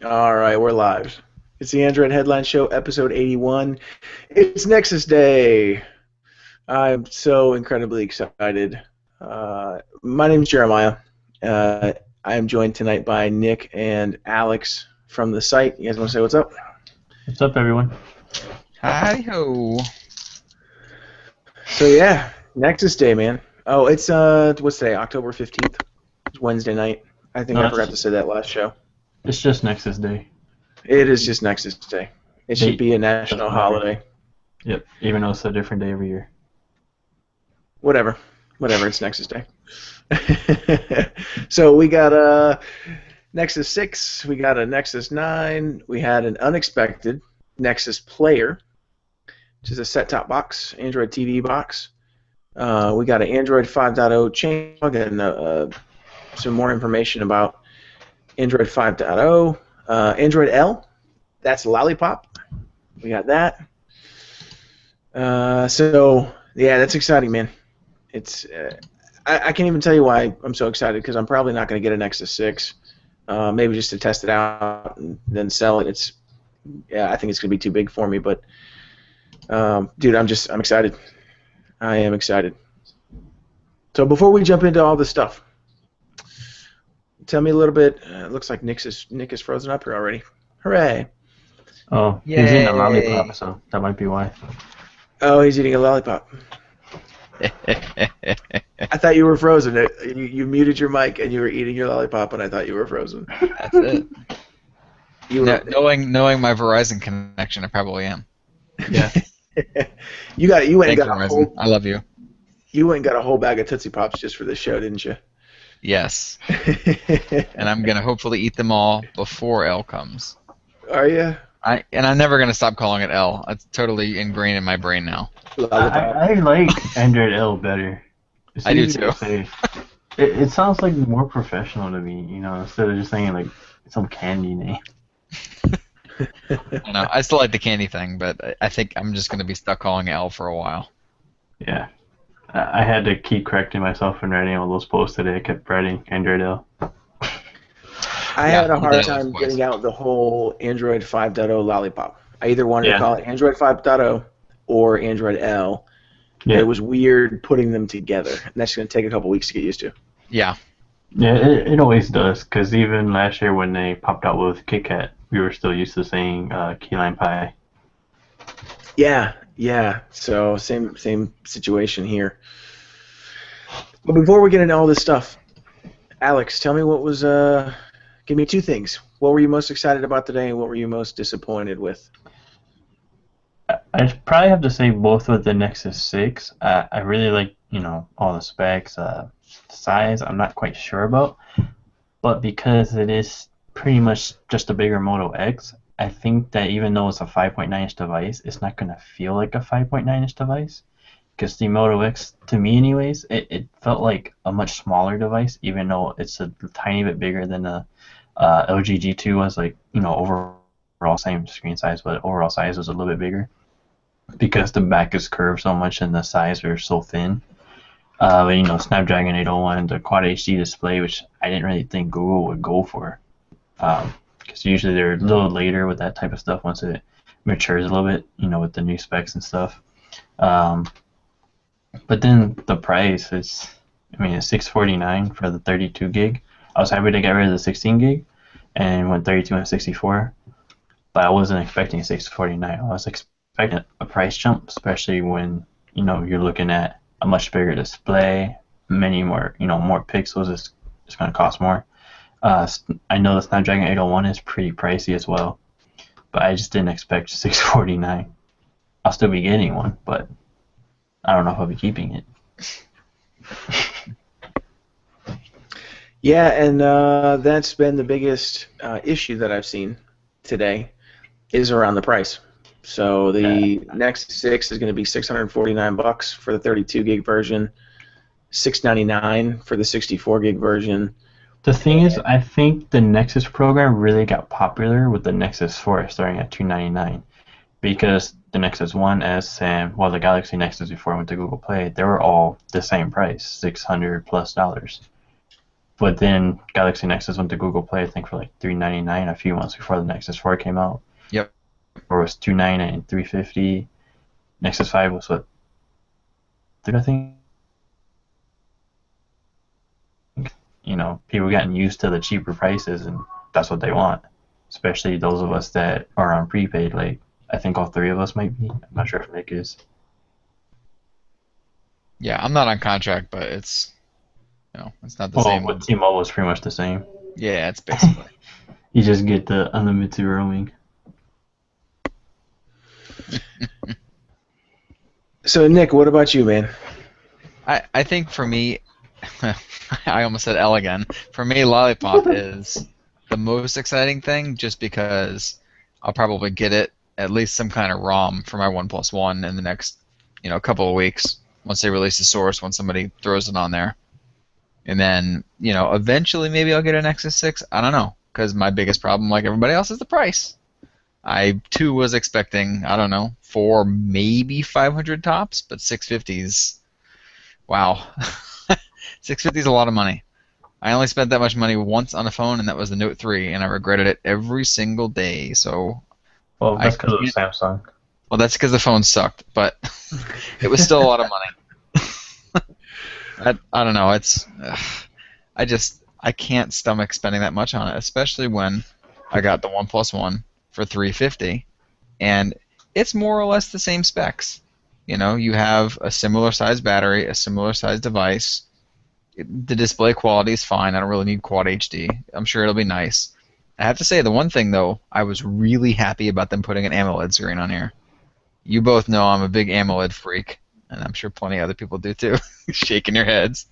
All right, we're live. It's the Android Headline Show, episode 81. It's Nexus Day. I'm so incredibly excited. My name's Jeremiah. I am joined tonight by Nick and Alex from the site. You guys want to say what's up? What's up, everyone? Hi-ho. So yeah, Nexus Day, man. Oh, it's what's today? October 15th. It's Wednesday night. I think No, I forgot to say that last show. It's just Nexus Day. It is just Nexus Day. It should be a national holiday. Yep, even though it's a different day every year. Whatever, it's Nexus Day. So we got a Nexus 6, we got a Nexus 9, we had an unexpected Nexus Player, which is a set-top box, Android TV box. We got an Android 5.0 changelog and some more information about Android 5.0. Android L, that's Lollipop. We got that. So, yeah, that's exciting, man. It's I can't even tell you why I'm so excited, because I'm probably not going to get a Nexus 6. Maybe just to test it out and then sell it. I think it's going to be too big for me, but dude, I'm excited. I am excited. So before we jump into all this stuff, tell me a little bit. It looks like Nick is frozen up here already. Hooray! Oh, he's eating a lollipop, so that might be why. Oh, he's eating a lollipop. I thought you were frozen. You muted your mic and you were eating your lollipop, and I thought you were frozen. That's it. Knowing my Verizon connection, I probably am. Yeah. You went Thanks, and got Verizon. a whole. I love you. You went and got a whole bag of Tootsie Pops just for this show, didn't you? Yes. And I'm gonna hopefully eat them all before L comes. Are you? I'm never gonna stop calling it L. It's totally ingrained in my brain now. I like Android L better. It's I do easier to too. say. It sounds like more professional to me, instead of just saying like some candy name. No, I still like the candy thing, but I think I'm just gonna be stuck calling it L for a while. Yeah. I had to keep correcting myself when writing all those posts today. I kept writing Android L. I had a hard time getting out the whole Android 5.0 lollipop. I either wanted to call it Android 5.0 or Android L. Yeah. It was weird putting them together, and that's going to take a couple weeks to get used to. Yeah. Yeah, it always does, because even last year when they popped out with KitKat, we were still used to saying key lime pie. Yeah. So same situation here. But before we get into all this stuff, Alex, tell me what was give me two things. What were you most excited about today, and what were you most disappointed with? I'd probably have to say both with the Nexus 6. I really like, all the specs. Size, I'm not quite sure about. But because it is pretty much just a bigger Moto X, I think that even though it's a 5.9-inch device, it's not going to feel like a 5.9-inch device. Because the Moto X, to me anyways, it felt like a much smaller device, even though it's a tiny bit bigger than the LG G2 was. Like, overall same screen size, but overall size was a little bit bigger. Because the back is curved so much and the sides are so thin. But, Snapdragon 801, the Quad HD display, which I didn't really think Google would go for. Because usually they're a little later with that type of stuff once it matures a little bit, with the new specs and stuff. But then the price is, it's $649 for the 32 gig. I was happy to get rid of the 16 gig and went 32 and 64. But I wasn't expecting $649. I was expecting a price jump, especially when, you're looking at a much bigger display, many more, more pixels. It's going to cost more. I know the Snapdragon 801 is pretty pricey as well, but I just didn't expect $649. I'll still be getting one, but I don't know if I'll be keeping it. Yeah, and that's been the biggest issue that I've seen today is around the price. So the Nexus 6 is going to be $649 for the 32 gig version, $699 for the 64 gig version. The thing is, I think the Nexus program really got popular with the Nexus 4 starting at $299, because the Nexus 1S and the Galaxy Nexus before I went to Google Play, they were all the same price, $600+. But then Galaxy Nexus went to Google Play, I think, for like $399 a few months before the Nexus 4 came out. Yep. Or it was $299 and $350. Nexus 5 was what? I think. You know, people getting used to the cheaper prices, and that's what they want. Especially those of us that are on prepaid. Like, I think all three of us might be. I'm not sure if Nick is. Yeah, I'm not on contract, but it's it's not the same. But T-Mobile is pretty much the same. Yeah, it's basically. You just get the unlimited roaming. So Nick, what about you, man? I think for me, I almost said L again. For me, Lollipop is the most exciting thing, just because I'll probably get it, at least some kind of ROM for my OnePlus One in the next couple of weeks once they release the source, when somebody throws it on there. And then, eventually maybe I'll get a Nexus 6. I don't know, because my biggest problem, like everybody else, is the price. I, too, was expecting, I don't know, 400, maybe 500 tops, but 650s, wow. 650 is a lot of money. I only spent that much money once on a phone, and that was the Note 3, and I regretted it every single day, so... Well, that's because of Samsung. Well, that's because the phone sucked, but it was still a lot of money. I don't know. It's I can't stomach spending that much on it, especially when I got the OnePlus One for $350, and it's more or less the same specs. You have a similar size battery, a similar size device. The display quality is fine. I don't really need Quad HD. I'm sure it'll be nice. I have to say, the one thing though, I was really happy about them putting an AMOLED screen on here. You both know I'm a big AMOLED freak, and I'm sure plenty of other people do too. Shaking your heads.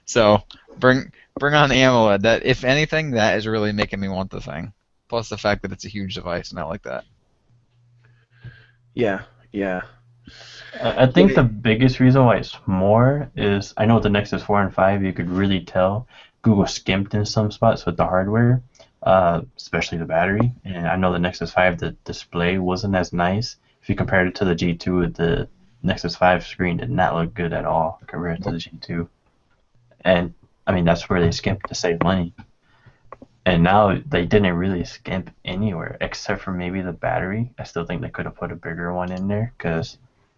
So bring on the AMOLED. That, if anything, that is really making me want the thing. Plus the fact that it's a huge device, and I like that. Yeah. I think the biggest reason why it's more is, I know with the Nexus 4 and 5, you could really tell Google skimped in some spots with the hardware, especially the battery. And I know the Nexus 5, the display wasn't as nice. If you compared it to the G2, the Nexus 5 screen did not look good at all compared to the G2. And, I mean, that's where they skimped to save money. And now they didn't really skimp anywhere, except for maybe the battery. I still think they could have put a bigger one in there, because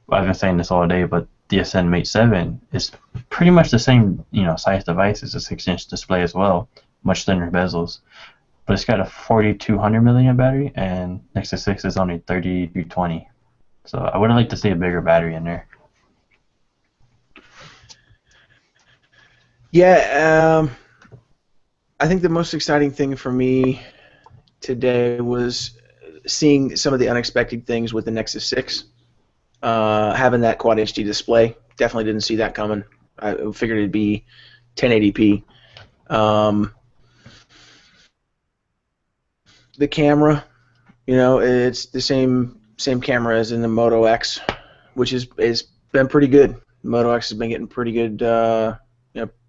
I've been saying this all day, but the Ascend Mate 7 is pretty much the same size device. It's a 6-inch display as well, much thinner bezels. But it's got a 4200 milliamp battery, and Nexus 6 is only 3220. So I would have liked to see a bigger battery in there. Yeah, I think the most exciting thing for me today was seeing some of the unexpected things with the Nexus 6. Having that Quad HD display, definitely didn't see that coming. I figured it'd be 1080p. The camera, it's the same camera as in the Moto X, which has been pretty good. Moto X has been getting pretty good,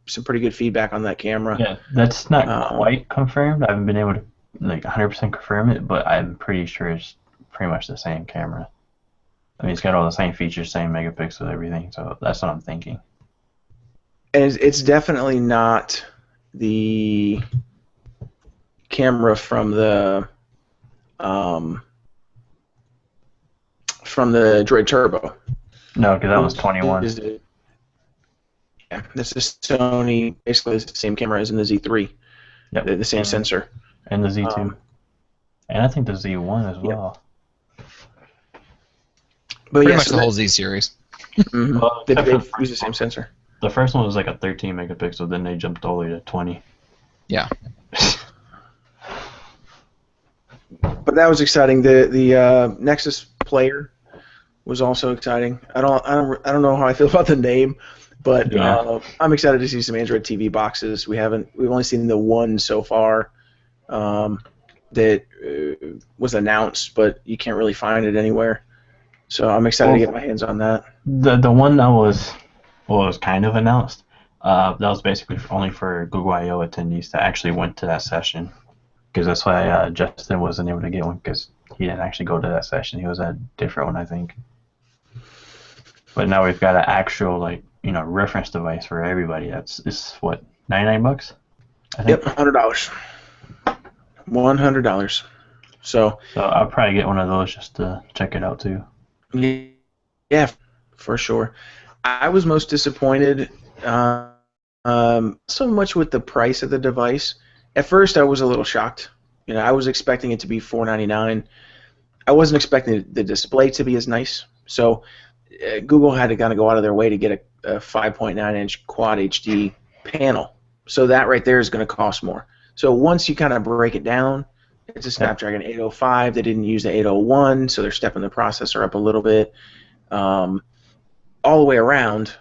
some pretty good feedback on that camera. Yeah, that's not quite confirmed. I haven't been able to 100% confirm it, but I'm pretty sure it's pretty much the same camera. I mean, it's got all the same features, same megapixel, everything. So that's what I'm thinking. And it's definitely not the camera from the Droid Turbo. No, because that was 21. Yeah, this is Sony. Basically, it's the same camera as in the Z3. Yep. The same sensor. And the Z2. And I think the Z1 as well. But pretty much the whole Z series. Mm-hmm. Well, they use the same sensor. The first one was like a 13 megapixel, then they jumped all the way to 20. Yeah. But that was exciting. The Nexus player was also exciting. I don't know how I feel about the name, but yeah. I'm excited to see some Android TV boxes. We've only seen the one so far that was announced, but you can't really find it anywhere. So I'm excited to get my hands on that. The one that was kind of announced, that was basically only for Google I/O attendees that actually went to that session, because that's why Justin wasn't able to get one, because he didn't actually go to that session. He was at a different one, I think. But now we've got an actual reference device for everybody. It's what, $99? I think. Yep, $100. $100. So I'll probably get one of those just to check it out too. yeah, for sure. I was most disappointed, so much with the price of the device. At first, I was a little shocked. I was expecting it to be $499. I wasn't expecting the display to be as nice. So Google had to kind of go out of their way to get a 5.9-inch Quad HD panel. So that right there is going to cost more. So once you kind of break it down, it's a Snapdragon 805. They didn't use the 801, so they're stepping the processor up a little bit. All the way around,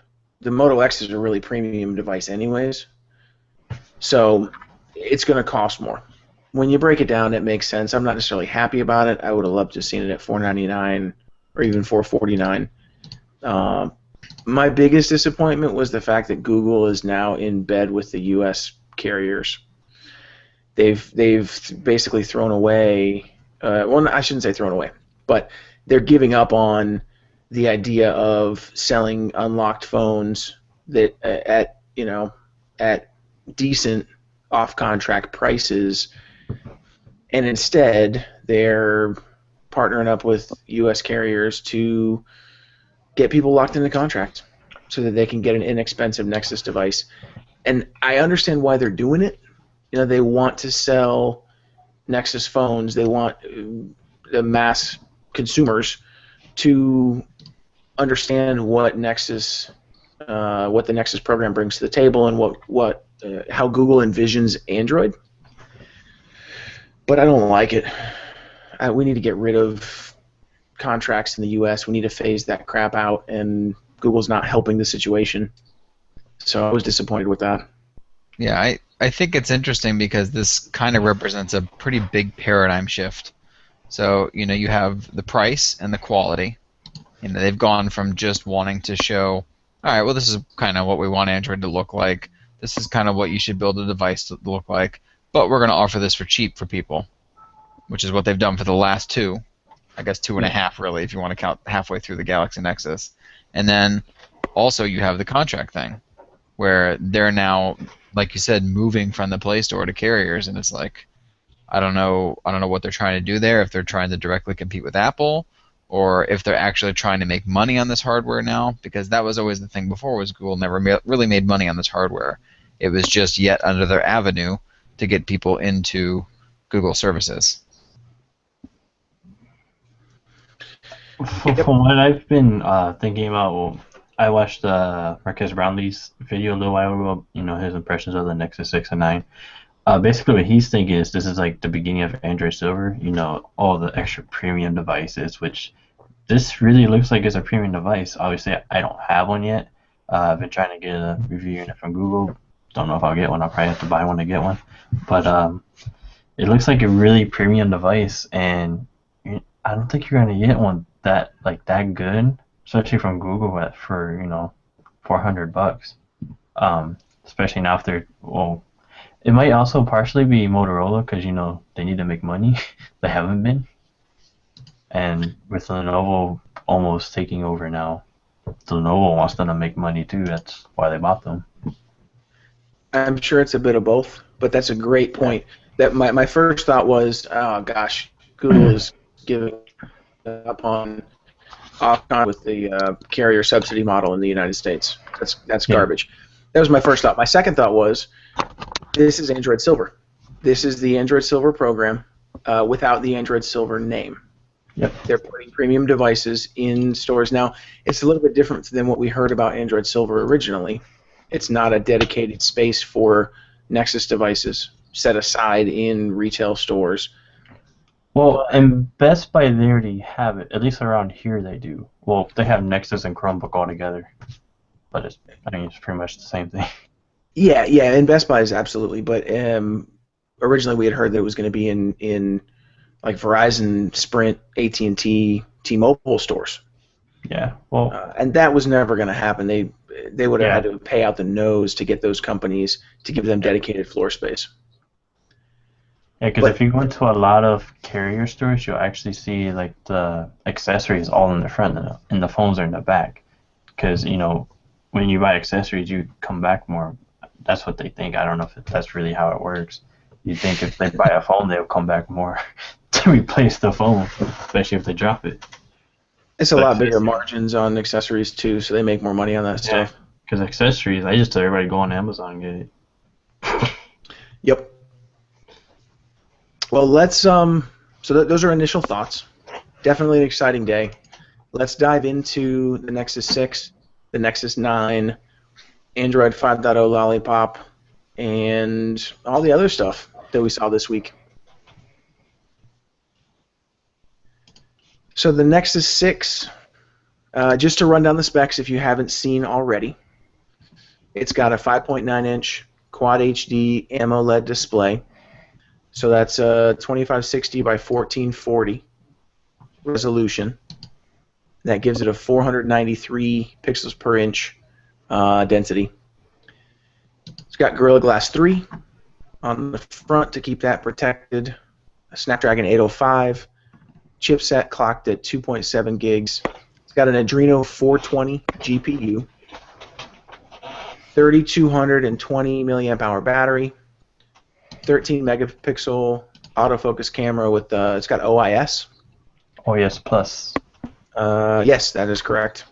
the Moto X is a really premium device anyways. So it's going to cost more. When you break it down, it makes sense. I'm not necessarily happy about it. I would have loved to have seen it at $499 or even $449. My biggest disappointment was the fact that Google is now in bed with the U.S. carriers. They've basically thrown away. Well, I shouldn't say thrown away, but they're giving up on the idea of selling unlocked phones that at decent off-contract prices, and instead they're partnering up with U.S. carriers to get people locked into contract so that they can get an inexpensive Nexus device. And I understand why they're doing it. They want to sell Nexus phones. They want the mass consumers to understand what the Nexus program brings to the table and how Google envisions Android. But I don't like it. We need to get rid of contracts in the U.S. We need to phase that crap out, and Google's not helping the situation. So I was disappointed with that. Yeah, I think it's interesting because this kind of represents a pretty big paradigm shift. So, you have the price and the quality. They've gone from just wanting to show, all right, well, this is kind of what we want Android to look like. This is kind of what you should build a device to look like. But we're going to offer this for cheap for people, which is what they've done for the last two. I guess 2.5, really, if you want to count halfway through the Galaxy Nexus. And then also you have the contract thing, where they're now, like you said, moving from the Play Store to carriers, and it's like, I don't know what they're trying to do there, if they're trying to directly compete with Apple, or if they're actually trying to make money on this hardware now, because that was always the thing before, was Google never really made money on this hardware. It was just yet another avenue to get people into Google services. From what I've been thinking about, well, I watched Marques Brownlee's video a little while ago, his impressions of the Nexus 6 and 9. Basically what he's thinking is this is like the beginning of Android Silver, all the extra premium devices, which this really looks like it's a premium device. Obviously, I don't have one yet. I've been trying to get a review unit from Google. Don't know if I'll get one. I'll probably have to buy one to get one. But it looks like a really premium device, and I don't think you're going to get one that good, especially from Google for $400. Especially now if they're it might also partially be Motorola because they need to make money. They haven't been, and with Lenovo almost taking over now, Lenovo wants them to make money too. That's why they bought them. I'm sure it's a bit of both, but that's a great point. That my first thought was, oh gosh, Google is giving up on off-con with the carrier subsidy model in the United States. That's garbage. That was my first thought. My second thought was, this is Android Silver. This is the Android Silver program without the Android Silver name. Yep. They're putting premium devices in stores. Now, it's a little bit different than what we heard about Android Silver originally. It's not a dedicated space for Nexus devices set aside in retail stores. Well, and Best Buy, they already have it. At least around here they do. Well, they have Nexus and Chromebook all together. But it's pretty much the same thing. Yeah, and Best Buy is absolutely. But originally we had heard that it was going to be in like Verizon, Sprint, AT&T, T-Mobile stores. Yeah, well, and that was never going to happen. They would have had to pay out the nose to get those companies to give them dedicated floor space. Yeah, because if you go into a lot of carrier stores, you'll actually see like the accessories all in the front and the phones are in the back. Because when you buy accessories, you come back more. that's what they think. I don't know if that's really how it works. You think if they buy a phone, they'll come back more to replace the phone, especially if they drop it. It's a lot bigger margins on accessories too, so they make more money on that stuff. Because accessories, I just tell everybody go on Amazon and get it. Yep. Well, let's those are initial thoughts. Definitely an exciting day. Let's dive into the Nexus 6, the Nexus 9, Android 5.0 Lollipop, and all the other stuff that we saw this week. So the Nexus 6, just to run down the specs if you haven't seen already, it's got a 5.9-inch Quad HD AMOLED display. So that's a 2560 by 1440 resolution. That gives it a 493 pixels per inch density. It's got Gorilla Glass 3 on the front to keep that protected. A Snapdragon 805. Chipset clocked at 2.7 gigs. It's got an Adreno 420 GPU. 3220 milliamp hour battery. 13 megapixel autofocus camera with it's got OIS. OIS Plus. Yes, that is correct.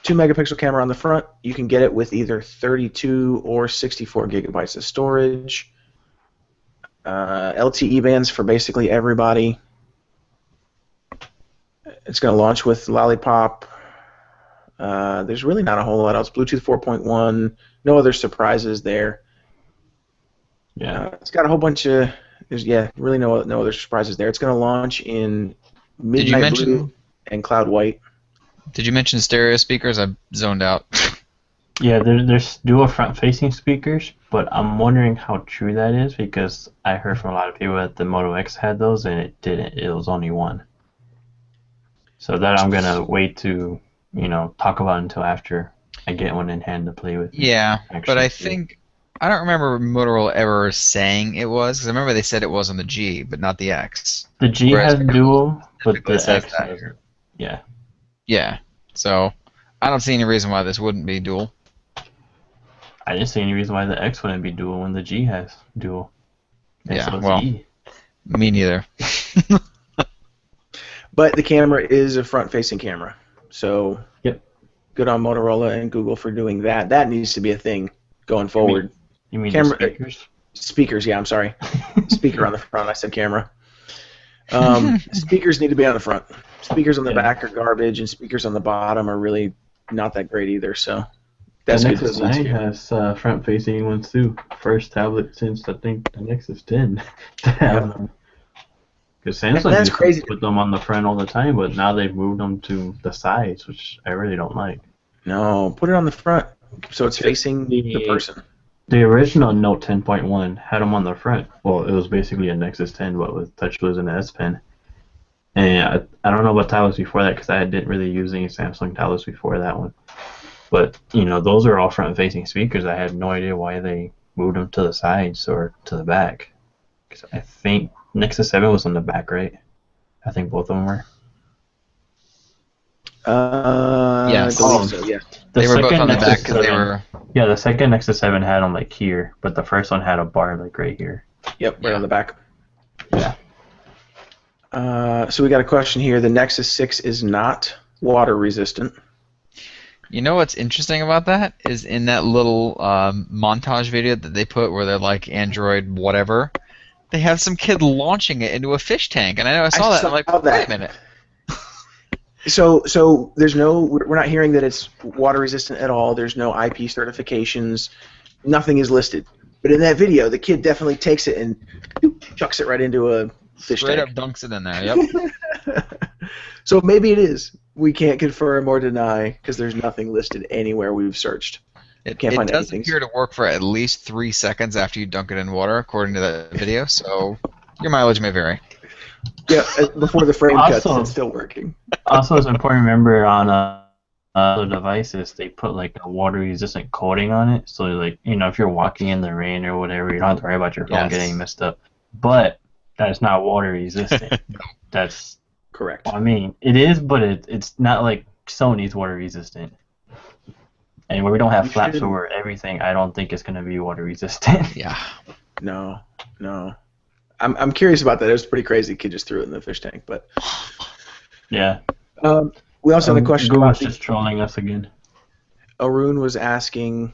2 megapixel camera on the front. You can get it with either 32 or 64 gigabytes of storage. LTE bands for basically everybody. It's going to launch with Lollipop. There's really not a whole lot else. Bluetooth 4.1. No other surprises there. Yeah. It's got a whole bunch of. Really no other surprises there. It's going to launch in Midnight Blue and Cloud White. Did you mention stereo speakers? I zoned out. Yeah, there's dual front-facing speakers, but I'm wondering how true that is because I heard from a lot of people that the Moto X had those and it didn't. It was only one. So that I'm gonna wait to, talk about until after I get one in hand to play with. Yeah, but I don't remember Motorola ever saying it was, because I remember they said it was on the G, but not the X. The G has dual, but the X has, yeah. Yeah, so I don't see any reason why this wouldn't be dual. I didn't see any reason why the X wouldn't be dual when the G has dual. And yeah, so well, me neither. But the camera is a front-facing camera, so yep. Good on Motorola and Google for doing that. That needs to be a thing going forward. You mean camera, the speakers? Speakers, yeah, I'm sorry. Speaker on the front, I said camera. Speakers need to be on the front. Speakers on the back are garbage, and speakers on the bottom are really not that great either, so that's good. The Nexus 9 has front-facing ones too. First tablet since, I think, the Nexus 10 to have them. Because Samsung used to put them on the front all the time, but now they've moved them to the sides, which I really don't like. No, put it on the front so it's facing the person. The original Note 10.1 had them on the front. Well, it was basically a Nexus 10, but with TouchWiz and S Pen. And I don't know what tablets before that, because I didn't really use any Samsung tablets before that one. But, those are all front-facing speakers. I have no idea why they moved them to the sides or to the back. Because I think Nexus 7 was on the back, right? I think both of them were. Yes. I believe so, yeah. They were both on the back because they were... Yeah, the second Nexus 7 had them, like, here, but the first one had a bar, like, right here. Yep, right on the back. Yeah. So we got a question here. The Nexus 6 is not water-resistant. You know what's interesting about that is in that little montage video that they put where they're like Android whatever, they have some kid launching it into a fish tank, and I saw that. I'm like, wait a minute. So there's we're not hearing that it's water resistant at all. There's no IP certifications. Nothing is listed. But in that video, the kid definitely takes it and chucks it right into a fish tank. Straight up dunks it in there. Yep. So maybe it is. We can't confirm or deny because there's nothing listed anywhere we've searched. It does appear to work for at least 3 seconds after you dunk it in water, according to that video. So your mileage may vary. Yeah, before the frame cuts, it's still working. Also, it's important to remember on other devices, they put like a water-resistant coating on it. So, like, if you're walking in the rain or whatever, you don't have to worry about your phone getting messed up. But that's not water-resistant. That's correct. I mean, it is, but it's not like Sony's water-resistant. And where we don't have You flaps should. over everything, I don't think it's going to be water resistant. Yeah. No, no. I'm curious about that. It was pretty crazy. Kid just threw it in the fish tank. But Yeah. we also had a question Google about was just trolling us again. Arun was asking.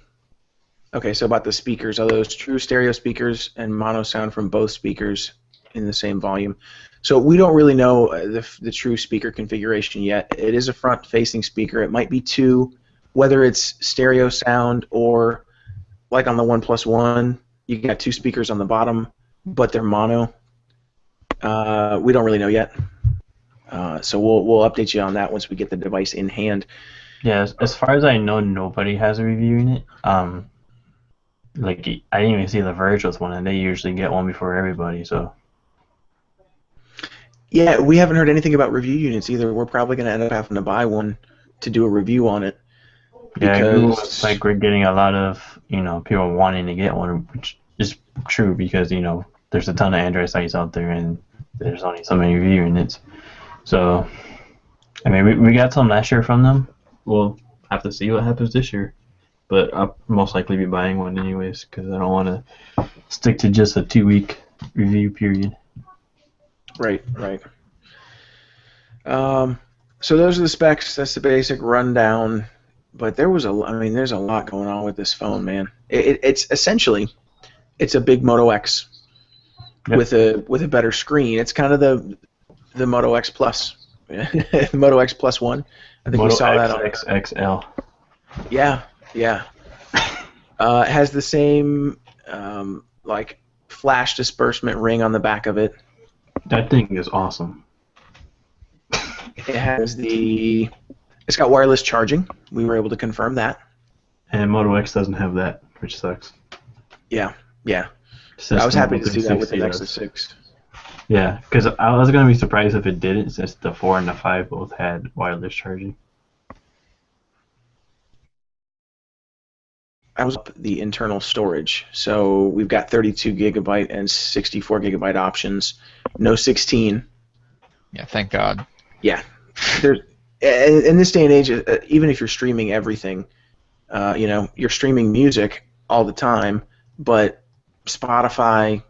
Okay, so about the speakers, are those true stereo speakers and mono sound from both speakers in the same volume? So we don't really know the true speaker configuration yet. It is a front-facing speaker. It might be two, whether it's stereo sound or like on the OnePlus One, you got two speakers on the bottom, but they're mono. We don't really know yet. So we'll update you on that once we get the device in hand. Yeah, as far as I know, nobody has a review in it. Like I didn't even see The Verge with one, and they usually get one before everybody. So Yeah, we haven't heard anything about review units either. We're probably going to end up having to buy one to do a review on it. yeah, Google Because was like we're getting a lot of people wanting to get one, which is true because there's a ton of Android sites out there, and there's only so many review units. So I mean, we got some last year from them. We'll have to see what happens this year. But I'll most likely be buying one anyways because I don't want to stick to just a 2-week review period. Right. So those are the specs. That's the basic rundown. But there's a lot going on with this phone, man. It's essentially a big Moto X Yep. with a better screen. It's kind of the Moto X Plus, Moto X Plus One. I think Moto we saw X, that on. XXL. Yeah. It has the same like flash disbursement ring on the back of it. That thing is awesome. It's got wireless charging. We were able to confirm that. And Moto X doesn't have that, which sucks. Yeah. System I was happy to see that with the 360 Nexus does. 6. Yeah, because I was going to be surprised if it didn't, since the 4 and the 5 both had wireless charging. I was up the internal storage. So we've got 32 gigabyte and 64 gigabyte options. No 16. Yeah, thank God. Yeah. In this day and age, even if you're streaming everything, you're streaming music all the time, but Spotify,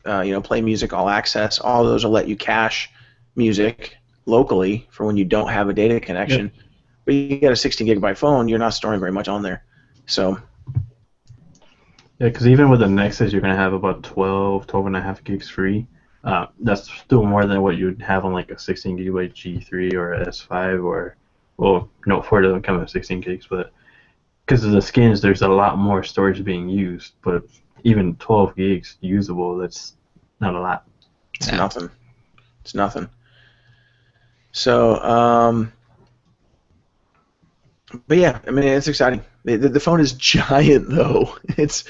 Play Music, All Access, all those will let you cache music locally for when you don't have a data connection. Yep. But you got a 16 gigabyte phone, you're not storing very much on there. So. Yeah, because even with the Nexus, you're going to have about 12 and a half gigs free. That's still more than what you'd have on like a 16 gigabyte G3 or a S5 or, well, Note 4 doesn't come with 16 gigs, but because of the skins, there's a lot more storage being used. But even 12 gigs usable, that's not a lot. It's nothing. So, but yeah, I mean, it's exciting. The phone is giant, though. It's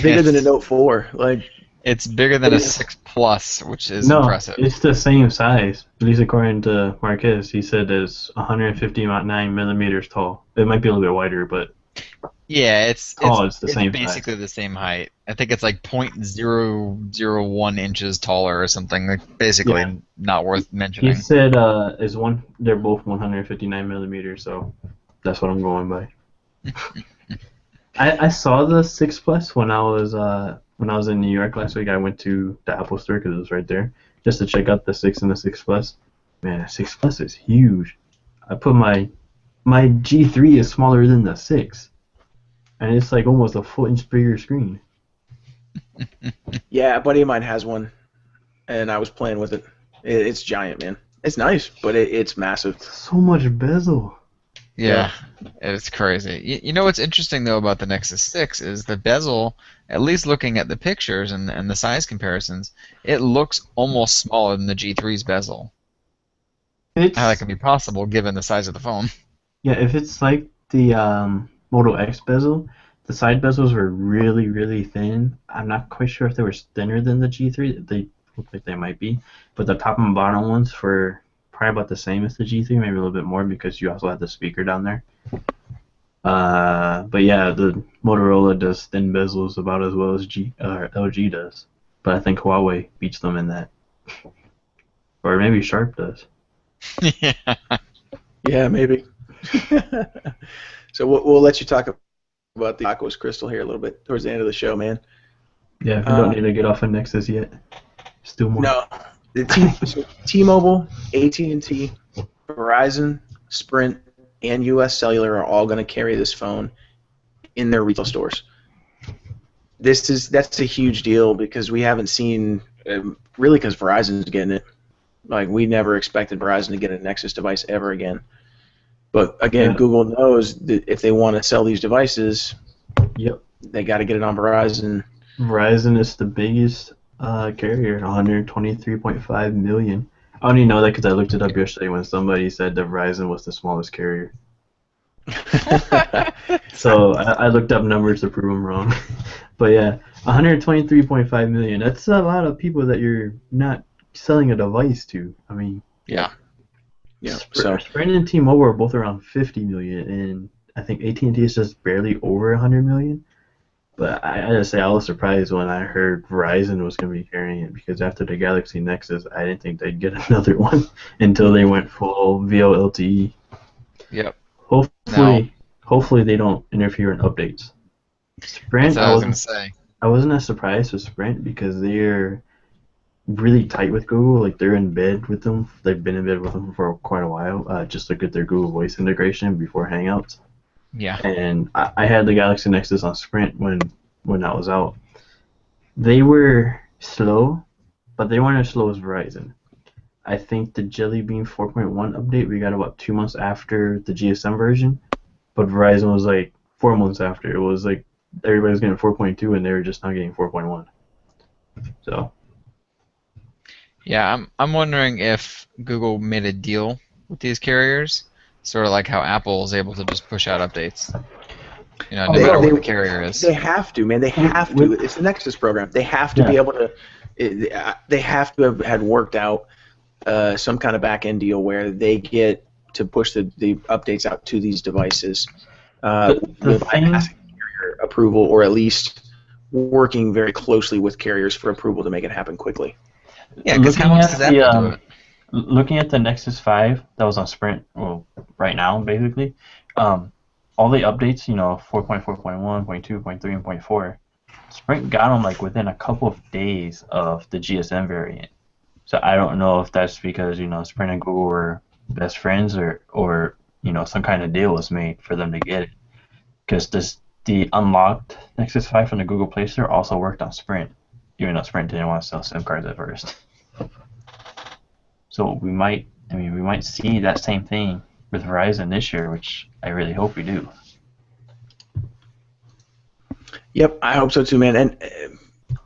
bigger than a Note 4. Like, it's bigger than a 6 Plus, which is impressive. No, it's the same size. At least according to Marquez, he said it's 159 millimeters tall. It might be a little bit wider, but yeah, it's basically the same height. I think it's like 0.001 inches taller or something. Like basically not worth mentioning. He said they're both 159 millimeters, so that's what I'm going by. I saw the 6 Plus when I was in New York last week. I went to the Apple Store because it was right there, just to check out the 6 and the 6 Plus. Man, the 6 Plus is huge. I put my G3 is smaller than the 6, and it's like almost a full-inch bigger screen. Yeah, a buddy of mine has one, and I was playing with it. It's giant, man. It's nice, but it's massive. So much bezel. Yeah, it's crazy. You know what's interesting, though, about the Nexus 6 is the bezel, at least looking at the pictures and the size comparisons, it looks almost smaller than the G3's bezel. How that can be possible given the size of the phone. Yeah, if it's like the Moto X bezel, the side bezels were really, really thin. I'm not quite sure if they were thinner than the G3. They look like they might be. But the top and bottom ones were probably about the same as the G3, maybe a little bit more because you also had the speaker down there. But yeah, the Motorola does thin bezels about as well as LG does. But I think Huawei beats them in that. Or maybe Sharp does. Yeah. Yeah, maybe. So we'll let you talk about the Aquos Crystal here a little bit towards the end of the show, man. Yeah, we don't need to get off of Nexus yet. Still more. No. So T-Mobile, AT&T, Verizon, Sprint, and U.S. Cellular are all going to carry this phone in their retail stores. That's a huge deal because we haven't seen, really because Verizon's getting it. Like, we never expected Verizon to get a Nexus device ever again. But, again, Google knows that if they want to sell these devices, they got to get it on Verizon. Verizon is the biggest carrier, 123.5 million. I only know that because I looked it up yesterday when somebody said that Verizon was the smallest carrier. So I looked up numbers to prove them wrong. But yeah, 123.5 million. That's a lot of people that you're not selling a device to. I mean, yeah. So Sprint and T-Mobile are both around 50 million, and I think AT&T is just barely over 100 million. But I gotta say, I was surprised when I heard Verizon was going to be carrying it because after the Galaxy Nexus, I didn't think they'd get another one until they went full VoLTE. Yep. Hopefully they don't interfere in updates. Sprint, That's what I was going to say. I wasn't as surprised with Sprint because they're really tight with Google. Like, they're in bed with them. They've been in bed with them for quite a while. Just look at their Google Voice integration before Hangouts. Yeah. And I had the Galaxy Nexus on Sprint when that was out. They were slow, but they weren't as slow as Verizon. I think the Jelly Bean 4.1 update we got about 2 months after the GSM version, but Verizon was like 4 months after. It was like everybody was getting 4.2 and they were just not getting 4.1. So. Yeah, I'm wondering if Google made a deal with these carriers, sort of like how Apple is able to just push out updates. You know, no matter what the carrier is. They have to, man. They have to. It's the Nexus program. They have to be able to. They have to have had worked out some kind of back-end deal where they get to push the updates out to these devices with bypassing carrier approval, or at least working very closely with carriers for approval to make it happen quickly. Yeah, because how much does Apple do it? Looking at the Nexus 5 that was on Sprint, well, right now, basically, all the updates, 4.4, 0.1, 0.2, 0.3, and 0.4, Sprint got them like within a couple of days of the GSM variant. So I don't know if that's because, Sprint and Google were best friends or some kind of deal was made for them to get it. Because the unlocked Nexus 5 from the Google Play Store also worked on Sprint, even though Sprint didn't want to sell SIM cards at first. So we might see that same thing with Verizon this year, which I really hope we do. Yep, I hope so too, man. And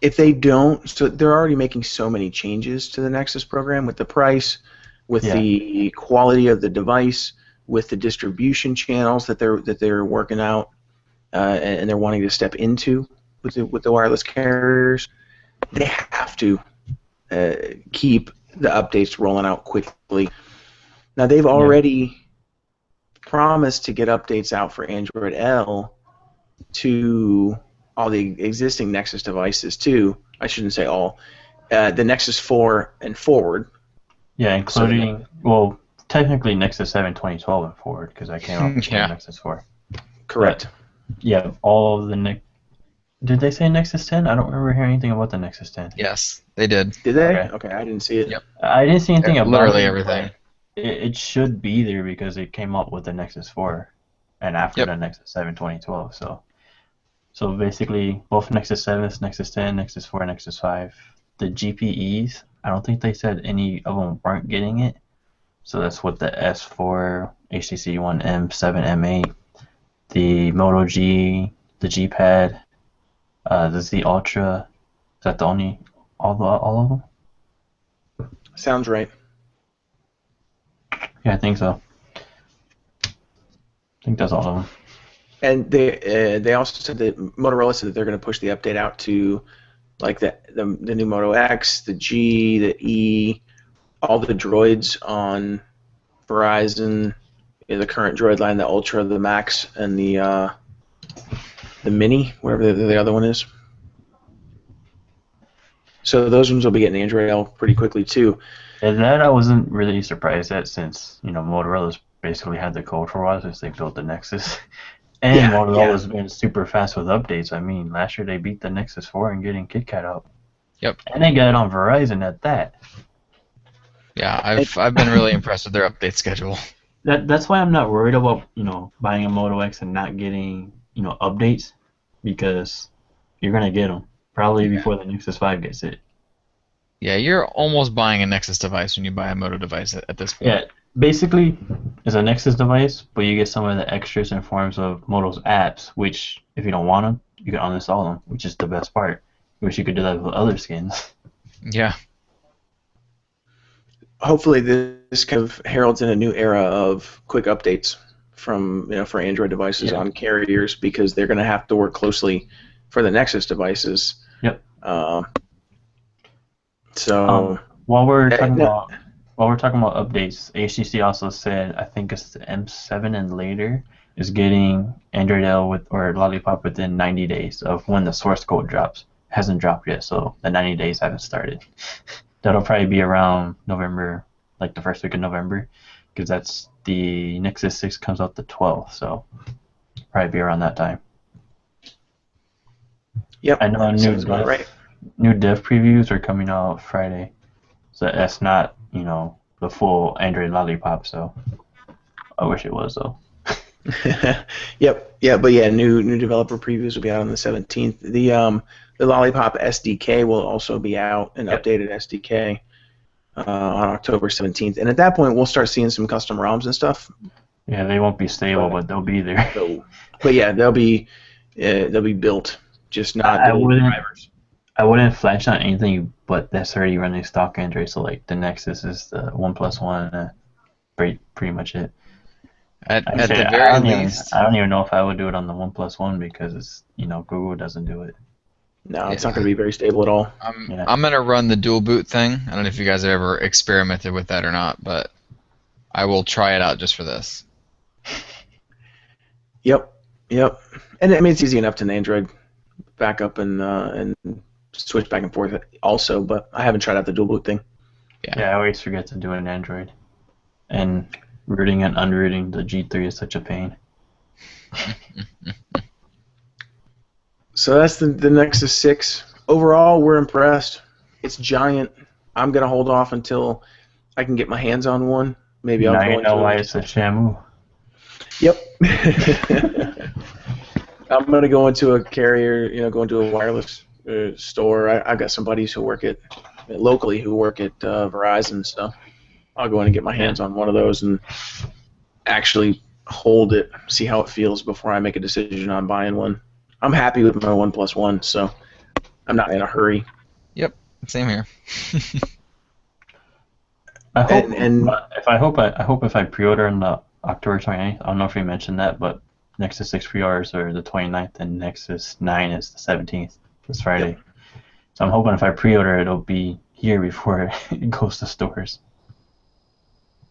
if they don't, so they're already making so many changes to the Nexus program with the price, with the quality of the device, with the distribution channels that they're working out, and they're wanting to step into with the wireless carriers. They have to keep the updates rolling out quickly. Now they've already promised to get updates out for Android L to all the existing Nexus devices too. I shouldn't say all. The Nexus 4 and forward. Yeah, including technically Nexus 7, 2012 and forward because I came out with Nexus 4. Correct. But, yeah, all of the Did they say Nexus 10? I don't remember hearing anything about the Nexus 10. Yes, they did. Did they? Okay, I didn't see it. Yep. I didn't see anything about literally everything. It should be there because it came up with the Nexus 4 and after the Nexus 7 2012. So basically, both Nexus 7, Nexus 10, Nexus 4, Nexus 5. The GPEs, I don't think they said any of them weren't getting it. So that's what the S4, HTC One M7, M8, the Moto G, the G Pad, the Z Ultra. Is that the only all of them? Sounds right. Yeah, I think so. I think that's all of them. And they also said that Motorola said that they're going to push the update out to like the new Moto X, the G, the E, all the droids on Verizon, the current droid line, the Ultra, the Max, and the Mini, whatever the other one is. So those ones will be getting Android L pretty quickly too. And that I wasn't really surprised at since Motorola's basically had the code for a while since they built the Nexus. And Yeah, Motorola's been super fast with updates. I mean, last year they beat the Nexus 4 in getting KitKat out. Yep. And they got it on Verizon at that. Yeah, I've been really impressed with their update schedule. That's why I'm not worried about, buying a Moto X and not getting, updates, because you're going to get them probably before the Nexus 5 gets it. Yeah, you're almost buying a Nexus device when you buy a Moto device at this point. Yeah, basically, it's a Nexus device, but you get some of the extras in forms of Moto's apps, which, if you don't want them, you can uninstall them, which is the best part. Wish you could do that with other skins. Yeah. Hopefully this kind of heralds in a new era of quick updates from for Android devices on carriers, because they're going to have to work closely for the Nexus devices. Yep. So while we're talking about updates, HTC also said, I think it's the M7 and later, is getting Android L or Lollipop within 90 days of when the source code drops. Hasn't dropped yet, so the 90 days haven't started. That'll probably be around November, like the first week of November, because that's the Nexus 6 comes out the 12th, so probably be around that time. Yep. I know new dev previews are coming out Friday, so that's not the full Android Lollipop. So I wish it was though. Yep. Yeah, but yeah, new developer previews will be out on the 17th. The Lollipop SDK will also be out, an updated SDK on October 17th, and at that point we'll start seeing some custom ROMs and stuff. Yeah, they won't be stable, but they'll be there. But yeah, they'll be built, just not drivers. I wouldn't flash on anything but that's already running stock Android. So like the Nexus is the 1+1, pretty much it. At the very least, I don't even know if I would do it on the 1+1 because it's Google doesn't do it. No, it's not going to be very stable at all. I'm going to run the dual boot thing. I don't know if you guys have ever experimented with that or not, but I will try it out just for this. Yep. And I mean, it's easy enough to an Android back up and switch back and forth also, but I haven't tried out the dual boot thing. Yeah, I always forget to do it in Android. And rooting and unrooting the G3 is such a pain. So that's the Nexus 6. Overall, we're impressed. It's giant. I'm going to hold off until I can get my hands on one. Maybe I'll go into know why it's a Shamu. Yep. I'm going to go into a carrier, go into a wireless store. I've got some buddies who work locally who work at Verizon, so I'll go in and get my hands on one of those and actually hold it, see how it feels before I make a decision on buying one. I'm happy with my 1+1, so I'm not in a hurry. Yep, same here. I hope if I pre-order on the October 29th, I don't know if we mentioned that, but Nexus 6 pre-orders are the 29th and Nexus 9 is the 17th. This Friday. Yep. So I'm hoping if I pre-order, it'll be here before it goes to stores.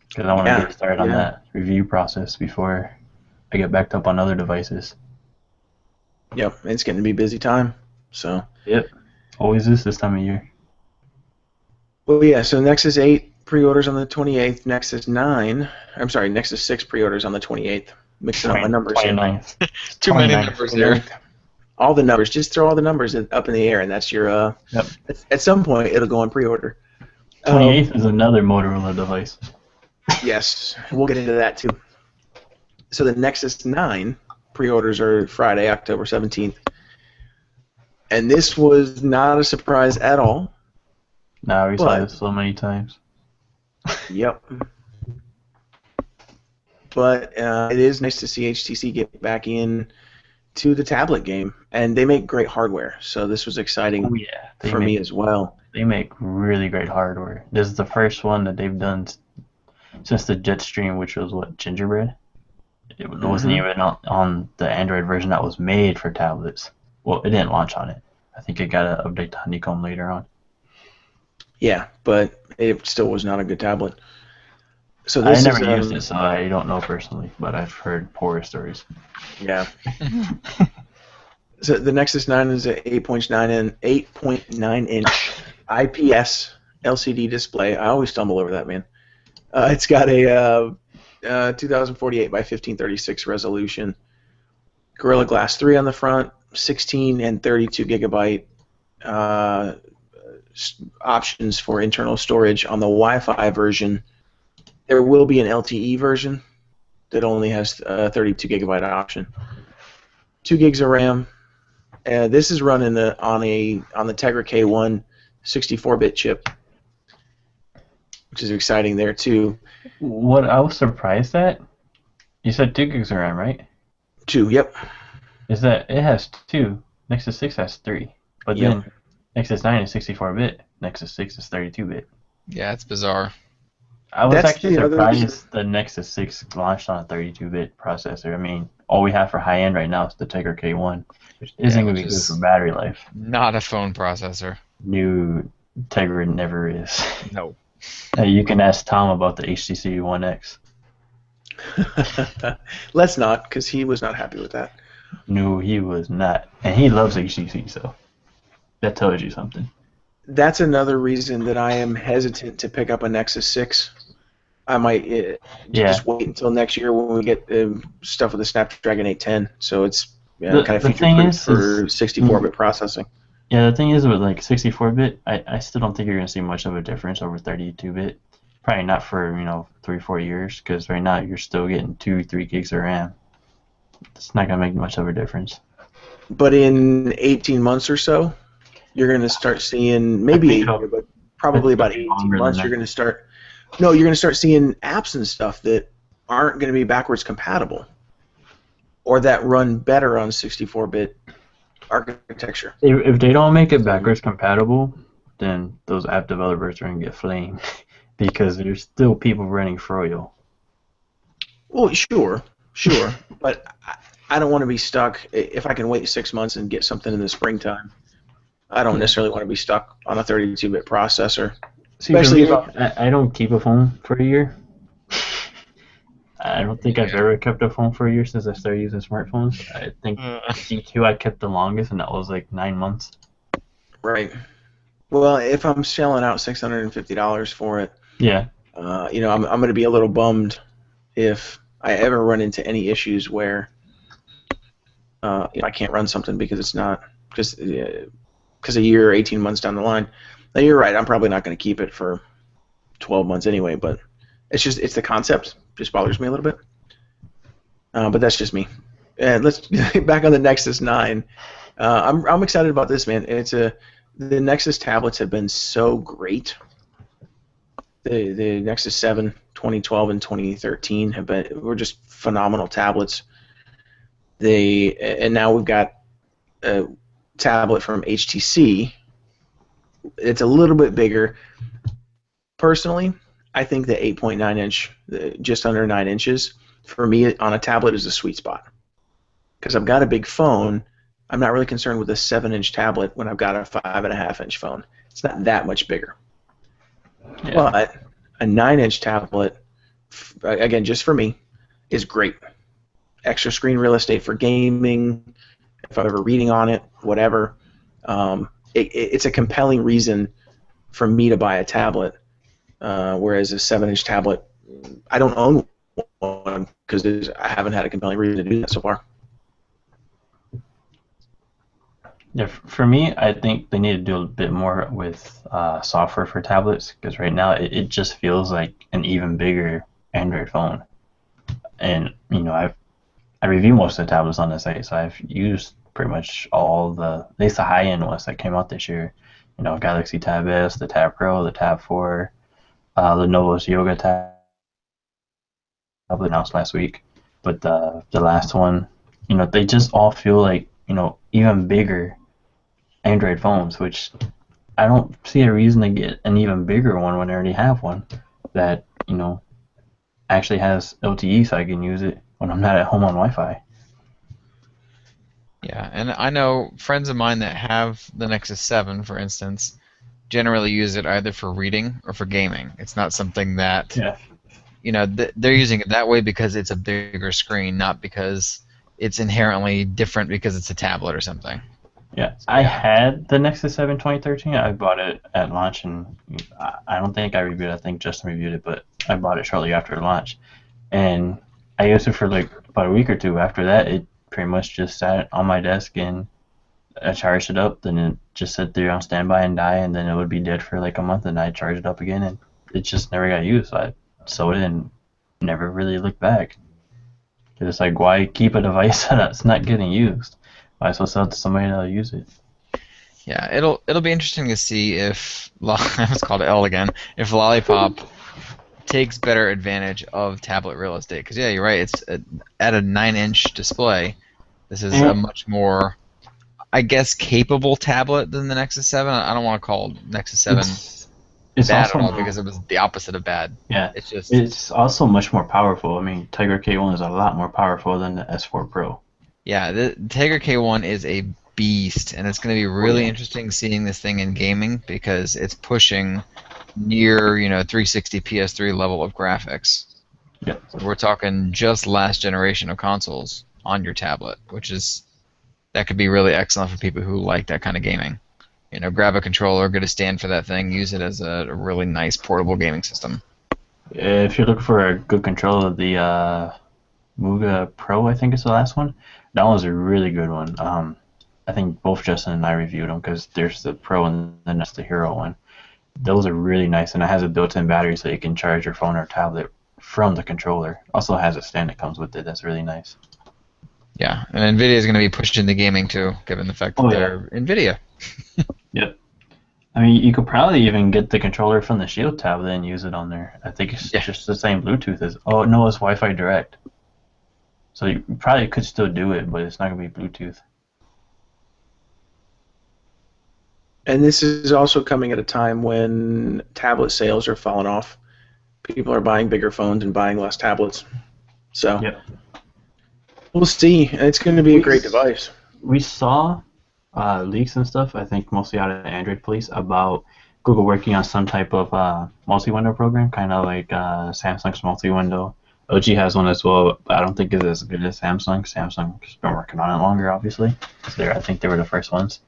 Because I want to get started on that review process before I get backed up on other devices. Yep, it's getting to be a busy time. So. Yep, always is this time of year. Well, yeah. So Nexus 8 pre-orders on the 28th. Nexus 6 pre-orders on the 28th. Mixing up my numbers. 29th. Too many numbers here. All the numbers. Just throw all the numbers up in the air, and that's your. Yep. At some point, it'll go on pre-order. 28th is another Motorola device. Yes, we'll get into that too. So the Nexus 9 pre-orders are Friday, October 17th. And this was not a surprise at all. No, we saw this so many times. Yep. But it is nice to see HTC get back in to the tablet game. And they make great hardware, so this was exciting for me as well. They make really great hardware. This is the first one that they've done since the Jetstream, which was Gingerbread. It wasn't even on the Android version that was made for tablets. Well, it didn't launch on it. I think it got an update to Honeycomb later on. Yeah, but it still was not a good tablet. So I never used it, so I don't know personally, but I've heard horror stories. Yeah. So the Nexus 9 is an 8.9 inch IPS LCD display. I always stumble over that, man. It's got a 2048 by 1536 resolution. Gorilla Glass 3 on the front, 16 and 32 gigabyte options for internal storage. On the Wi-Fi version, there will be an LTE version that only has a 32 gigabyte option. 2 gigs of RAM. This is running on the Tegra K1 64-bit chip, which is exciting there too. What I was surprised at, you said 2 gigs of RAM, right? 2, yep. Is that it has 2. Nexus 6 has 3. But Yep. then Nexus 9 is 64-bit. Nexus 6 is 32-bit. Yeah, it's bizarre. I was That's actually the other surprised reason. the Nexus 6 launched on a 32-bit processor. I mean, all we have for high-end right now is the Tegra K1, which isn't going to be which good is for battery life. not a phone processor. New Tegra never is. No. You can ask Tom about the HTC One X. Let's not, because he was not happy with that. No, he was not. And he loves HTC, so that tells you something. That's another reason that I am hesitant to pick up a Nexus 6. I might just wait until next year when we get stuff with the Snapdragon 810. So it's kind of feature-proof for 64-bit processing. Yeah, the thing is with like 64-bit, I still don't think you're going to see much of a difference over 32-bit. Probably not for 3-4 years, because right now you're still getting 2-3 gigs of RAM. It's not going to make much of a difference. But in 18 months or so, you're going to start seeing, maybe a year, but probably about 18 months, you're going to start. No, you're going to start seeing apps and stuff that aren't going to be backwards compatible, or that run better on 64-bit architecture. If they don't make it backwards compatible, then those app developers are going to get flamed because there's still people running Froyo. Well, sure, but I don't want to be stuck. If I can wait 6 months and get something in the springtime, I don't necessarily want to be stuck on a 32-bit processor. See, especially I don't keep a phone for a year. I don't think I've ever kept a phone for a year since I started using smartphones. I think C2 I kept the longest, and that was like 9 months. Right. Well, if I'm shelling out $650 for it, yeah, I'm going to be a little bummed if I ever run into any issues where I can't run something because it's not because a year or 18 months down the line. Now you're right. I'm probably not going to keep it for 12 months anyway, but it's the concept just bothers me a little bit. But that's just me. And let's get back on the Nexus 9. I'm excited about this, man. The Nexus tablets have been so great. The Nexus 7, 2012, and 2013 were just phenomenal tablets. And now we've got a tablet from HTC. It's a little bit bigger. Personally, I think the 8.9 inch, just under 9 inches, for me on a tablet is a sweet spot. Because I've got a big phone, I'm not really concerned with a 7-inch tablet when I've got a 5.5-inch phone. It's not that much bigger. Yeah. But a 9-inch tablet, again, just for me, is great. Extra screen real estate for gaming, if I'm ever reading on it, whatever. It's a compelling reason for me to buy a tablet, whereas a 7-inch tablet, I don't own one because I haven't had a compelling reason to do that so far. Yeah, for me, I think they need to do a bit more with software for tablets because right now it just feels like an even bigger Android phone. And I review most of the tablets on the site, so I've used pretty much at least the high-end ones that came out this year. Galaxy Tab S, the Tab Pro, the Tab 4, Lenovo's Yoga tablet announced last week. But the last one, they just all feel like even bigger Android phones, which I don't see a reason to get an even bigger one when I already have one that actually has LTE, so I can use it when I'm not at home on Wi-Fi. Yeah, and I know friends of mine that have the Nexus 7, for instance, generally use it either for reading or for gaming. It's not something that they're using it that way because it's a bigger screen, not because it's inherently different because it's a tablet or something. Yeah, I had the Nexus 7 2013. I bought it at launch, and I don't think I reviewed it. I think Justin reviewed it, but I bought it shortly after launch. And I used it for like about a week or two. After that, it pretty much just sat on my desk and I charged it up, then it just sit there on standby and die, and then it would be dead for like a month, and I charge it up again, and it just never got used. So I sold it and never really looked back. It's like, why keep a device that's not getting used? Might as well sell it to somebody that'll use it. Yeah, it'll be interesting to see if I was called L again. If Lollipop takes better advantage of tablet real estate, because yeah, you're right. It's at a 9-inch display. This is a much more, I guess, capable tablet than the Nexus 7. I don't want to call Nexus 7 it's bad also at all because it was the opposite of bad. Yeah, It's it's also much more powerful. I mean, Tiger K1 is a lot more powerful than the S4 Pro. Yeah, the Tiger K1 is a beast, and it's going to be really interesting seeing this thing in gaming because it's pushing near 360 PS3 level of graphics. Yep. So we're talking just last generation of consoles on your tablet, that could be really excellent for people who like that kind of gaming. Grab a controller, get a stand for that thing, use it as a really nice portable gaming system. If you're looking for a good controller, the Muga Pro, I think is the last one. That one's a really good one. I think both Justin and I reviewed them because there's the Pro and then there's the Hero one. Those are really nice, and it has a built-in battery so you can charge your phone or tablet from the controller. Also has a stand that comes with it. That's really nice. Yeah, and NVIDIA is going to be pushed into gaming too, given the fact that they're NVIDIA. Yep. I mean, you could probably even get the controller from the Shield tablet and use it on there. I think it's just the same Bluetooth as. Oh no, it's Wi-Fi Direct. So you probably could still do it, but it's not gonna be Bluetooth. And this is also coming at a time when tablet sales are falling off. People are buying bigger phones and buying less tablets. So we'll see. It's going to be a great device. We saw leaks and stuff, I think mostly out of the Android police, about Google working on some type of multi-window program, kind of like Samsung's multi-window. LG has one as well, but I don't think it's as good as Samsung. Samsung's been working on it longer, obviously. I think they were the first ones.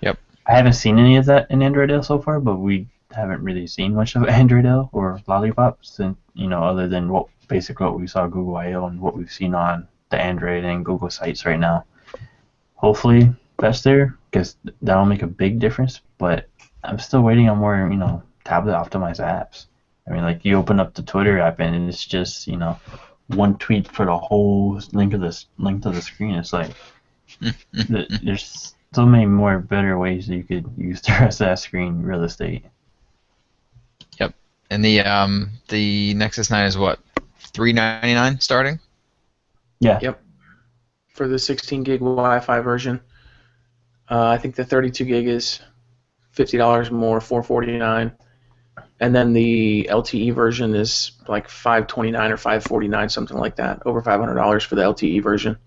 Yep. I haven't seen any of that in Android L so far, but we haven't really seen much of Android L or Lollipop since, other than what we saw Google I/O and what we've seen on the Android and Google sites right now. Hopefully that's there, because that'll make a big difference, but I'm still waiting on more, tablet optimized apps. I mean, like, you open up the Twitter app and it's just, one tweet for the whole length of the screen. It's like, there's so many more better ways that you could use the rest of that screen real estate. Yep. And the Nexus 9 is what, $399 starting? Yeah. Yep. For the 16 gig Wi-Fi version, I think the 32 gig is $50 more, $449, and then the LTE version is like $529 or $549, something like that. Over $500 for the LTE version.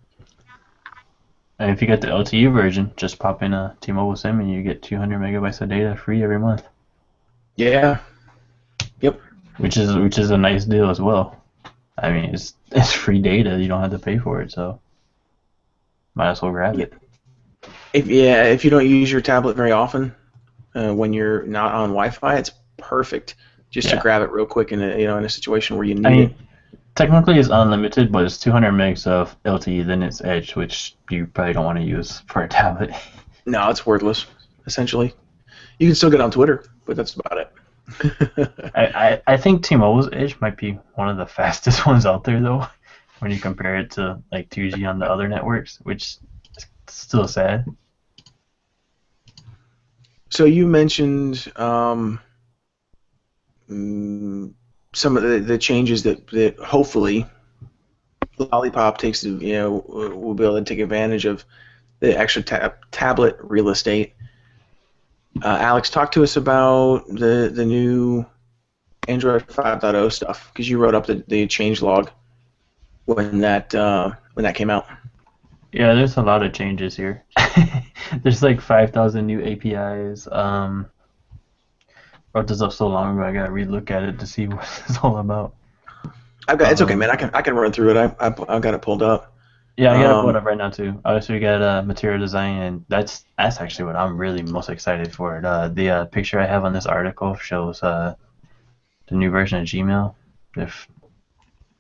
And if you get the LTE version, just pop in a T-Mobile SIM and you get 200 megabytes of data free every month. Yeah. Yep. Which is a nice deal as well. I mean, it's free data. You don't have to pay for it, so might as well grab it. If you don't use your tablet very often, when you're not on Wi-Fi, it's perfect just to grab it real quick in a situation where you need it. Technically, it's unlimited, but it's 200 megs of LTE, then it's Edge, which you probably don't want to use for a tablet. No, it's worthless, essentially. You can still get on Twitter, but that's about it. I think T-Mobile's Edge might be one of the fastest ones out there, though, when you compare it to like 2G on the other networks, which is still sad. So you mentioned some of the changes that hopefully Lollipop takes, will be able to take advantage of the extra tablet real estate. Alex, talk to us about the new Android 5.0 stuff, because you wrote up the change log when that came out. Yeah, there's a lot of changes here. There's like 5,000 new APIs. Wrote this up so long ago, I gotta relook at it to see what it's all about. It's okay, man. I can run through it. I've got it pulled up. Yeah, I got it pulled up right now too. So we got material design, and that's actually what I'm really most excited for. The picture I have on this article shows the new version of Gmail. If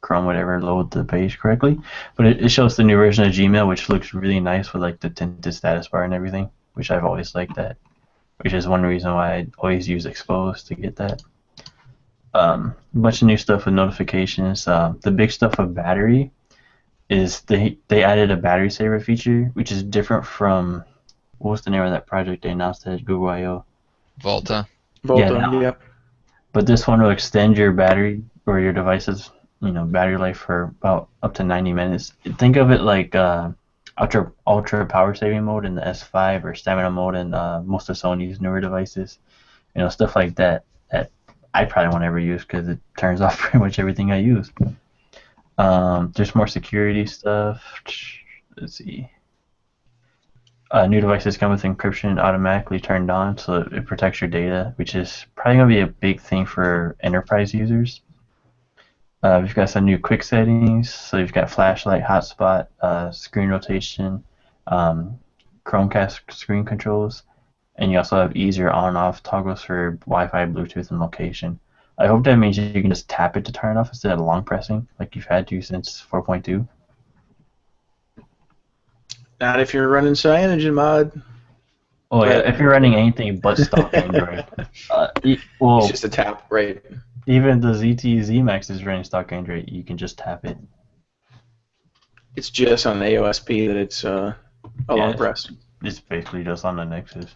Chrome would ever load the page correctly. But it shows the new version of Gmail, which looks really nice with like the tinted status bar and everything, which I've always liked that. Which is one reason why I always use Expose to get that. A bunch of new stuff with notifications. The big stuff with battery is they added a battery saver feature, which is different from, what was the name of that project they announced at Google I/O? Volta. Volta, yeah. But this one will extend your battery or your device's battery life for about up to 90 minutes. Think of it like ultra power saving mode in the S5 or stamina mode in most of Sony's newer devices. Stuff like that I probably won't ever use because it turns off pretty much everything I use. There's more security stuff. Let's see. New devices come with encryption automatically turned on, so it protects your data, which is probably going to be a big thing for enterprise users. We've got some new quick settings, so you've got flashlight, hotspot, screen rotation, Chromecast screen controls, and you also have easier on-off toggles for Wi-Fi, Bluetooth, and location. I hope that means you can just tap it to turn it off instead of long pressing, like you've had to since 4.2. Not if you're running CyanogenMod mod. Oh yeah, if you're running anything but stock Android. Well, it's just a tap, right? Even the ZT Max is running stock Android. You can just tap it. It's just on the AOSP that it's a long press. It's basically just on the Nexus.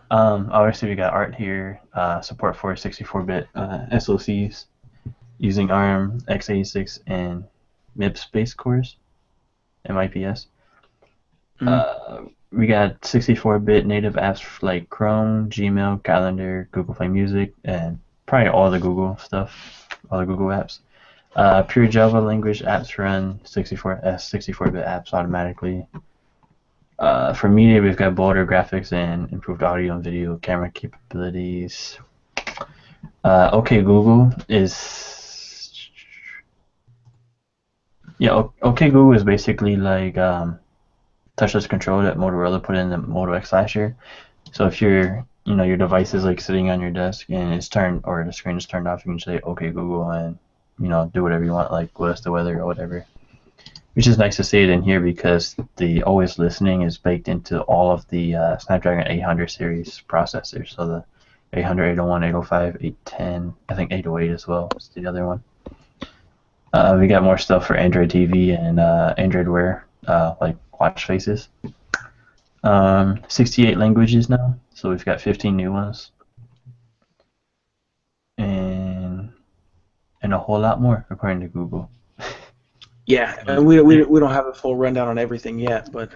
Obviously we got art here. Support for 64-bit SoCs using ARM x86 and MIPS based cores. MIPS. We got 64-bit native apps like Chrome, Gmail, Calendar, Google Play Music, and probably all the Google stuff, all the Google apps. Pure Java language apps run 64-bit apps automatically. For media, we've got bolder graphics and improved audio and video camera capabilities. OK Google is... Yeah, OK Google is basically like touchless control that Motorola put in the Moto X last year. So if your device is like sitting on your desk and it's turned, or the screen is turned off, you can say OK Google and do whatever you want, like what's the weather or whatever. Which is nice to see it in here because the always listening is baked into all of the Snapdragon 800 series processors. So the 800, 801, 805, 810, I think 808 as well is the other one. We got more stuff for Android TV and Android Wear, like watch faces. 68 languages now, so we've got 15 new ones. And a whole lot more, according to Google. Yeah, and we don't have a full rundown on everything yet, but...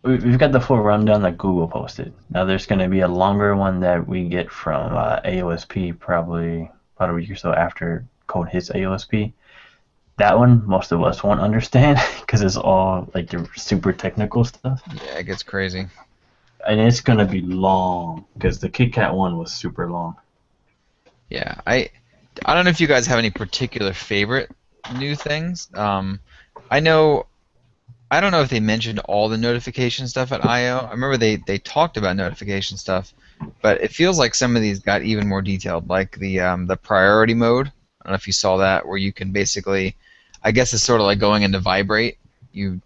We've got the full rundown that Google posted. Now there's going to be a longer one that we get from AOSP probably about a week or so after code hits AOSP. That one, most of us won't understand because it's all like the super technical stuff. Yeah, it gets crazy. And it's going to be long because the KitKat one was super long. Yeah, I don't know if you guys have any particular favorite new things. I don't know if they mentioned all the notification stuff at I/O. I remember they talked about notification stuff, but it feels like some of these got even more detailed, like the priority mode. I don't know if you saw that, where you can basically, I guess it's sort of like going into vibrate. You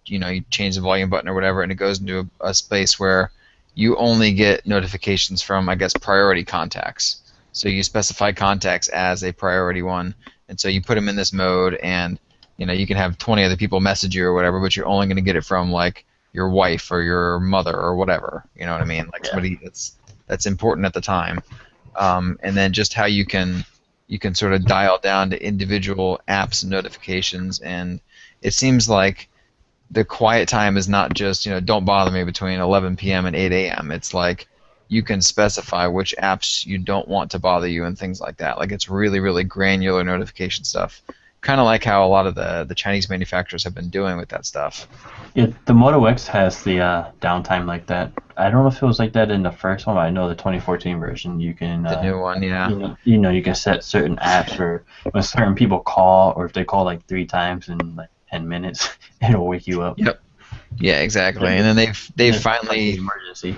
change the volume button or whatever, and it goes into a space where you only get notifications from, I guess, priority contacts. So you specify contacts as a priority one, and so you put them in this mode, and you can have 20 other people message you or whatever, but you're only going to get it from like your wife or your mother or whatever. You know what I mean? Like somebody that's important at the time. And then just how you can sort of dial down to individual apps and notifications, and it seems like the quiet time is not just don't bother me between 11 p.m. and 8 a.m. It's like you can specify which apps you don't want to bother you and things like that. Like it's really, really granular notification stuff. Kind of like how a lot of the Chinese manufacturers have been doing with that stuff. Yeah, the Moto X has the downtime like that. I don't know if it was like that in the first one, but I know the 2014 version you can... the new one, yeah. You can set certain apps, or when certain people call, or if they call like 3 times in like 10 minutes, it'll wake you up. Yep. Yeah, exactly. And then they've finally... emergency.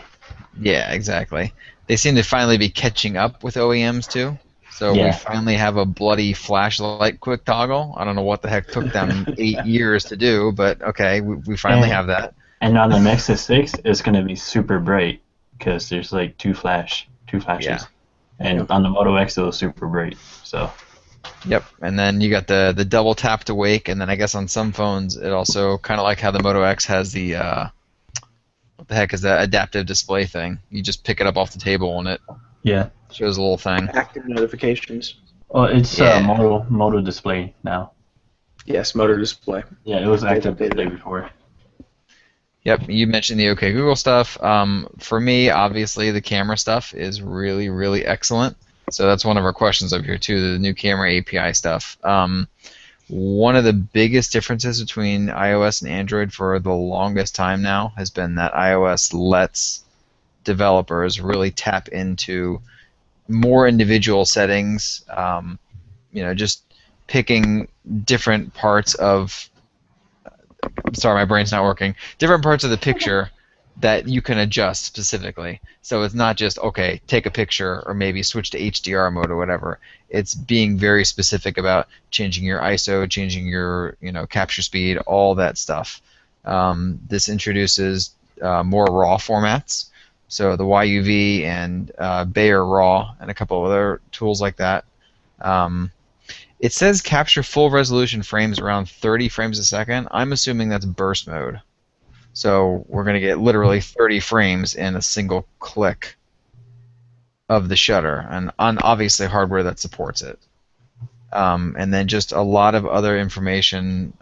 Yeah, exactly. They seem to finally be catching up with OEMs too. So we Yeah. finally have a bloody flashlight quick toggle. I don't know what the heck took them 8 years to do, but okay, we finally have that. And on the Nexus 6, it's going to be super bright because there's like two flashes. Yeah. And on the Moto X, it was super bright. So. Yep, and then you got the double tap to wake, and then I guess on some phones it also kind of like how the Moto X has the what the heck is that adaptive display thing? You just pick it up off the table and it shows a little thing. Active notifications. Oh, it's Yeah. Moto display now. Yes, motor display. Yeah, it was active They've updated display it. before. Yep, you mentioned the OK Google stuff. For me, obviously, the camera stuff is really, really excellent. So that's one of our questions up here too, the new camera API stuff. One of the biggest differences between iOS and Android for the longest time now has been that iOS lets developers really tap into more individual settings. Just picking different parts of. Sorry, my brain's not working. Different parts of the picture that you can adjust specifically. So it's not just, okay, take a picture or maybe switch to HDR mode or whatever. It's being very specific about changing your ISO, changing your capture speed, all that stuff. This introduces more RAW formats. So the YUV and Bayer RAW and a couple of other tools like that. It says capture full resolution frames around 30 frames a second. I'm assuming that's burst mode. So we're going to get literally 30 frames in a single click of the shutter, and on obviously hardware that supports it. And then just a lot of other information,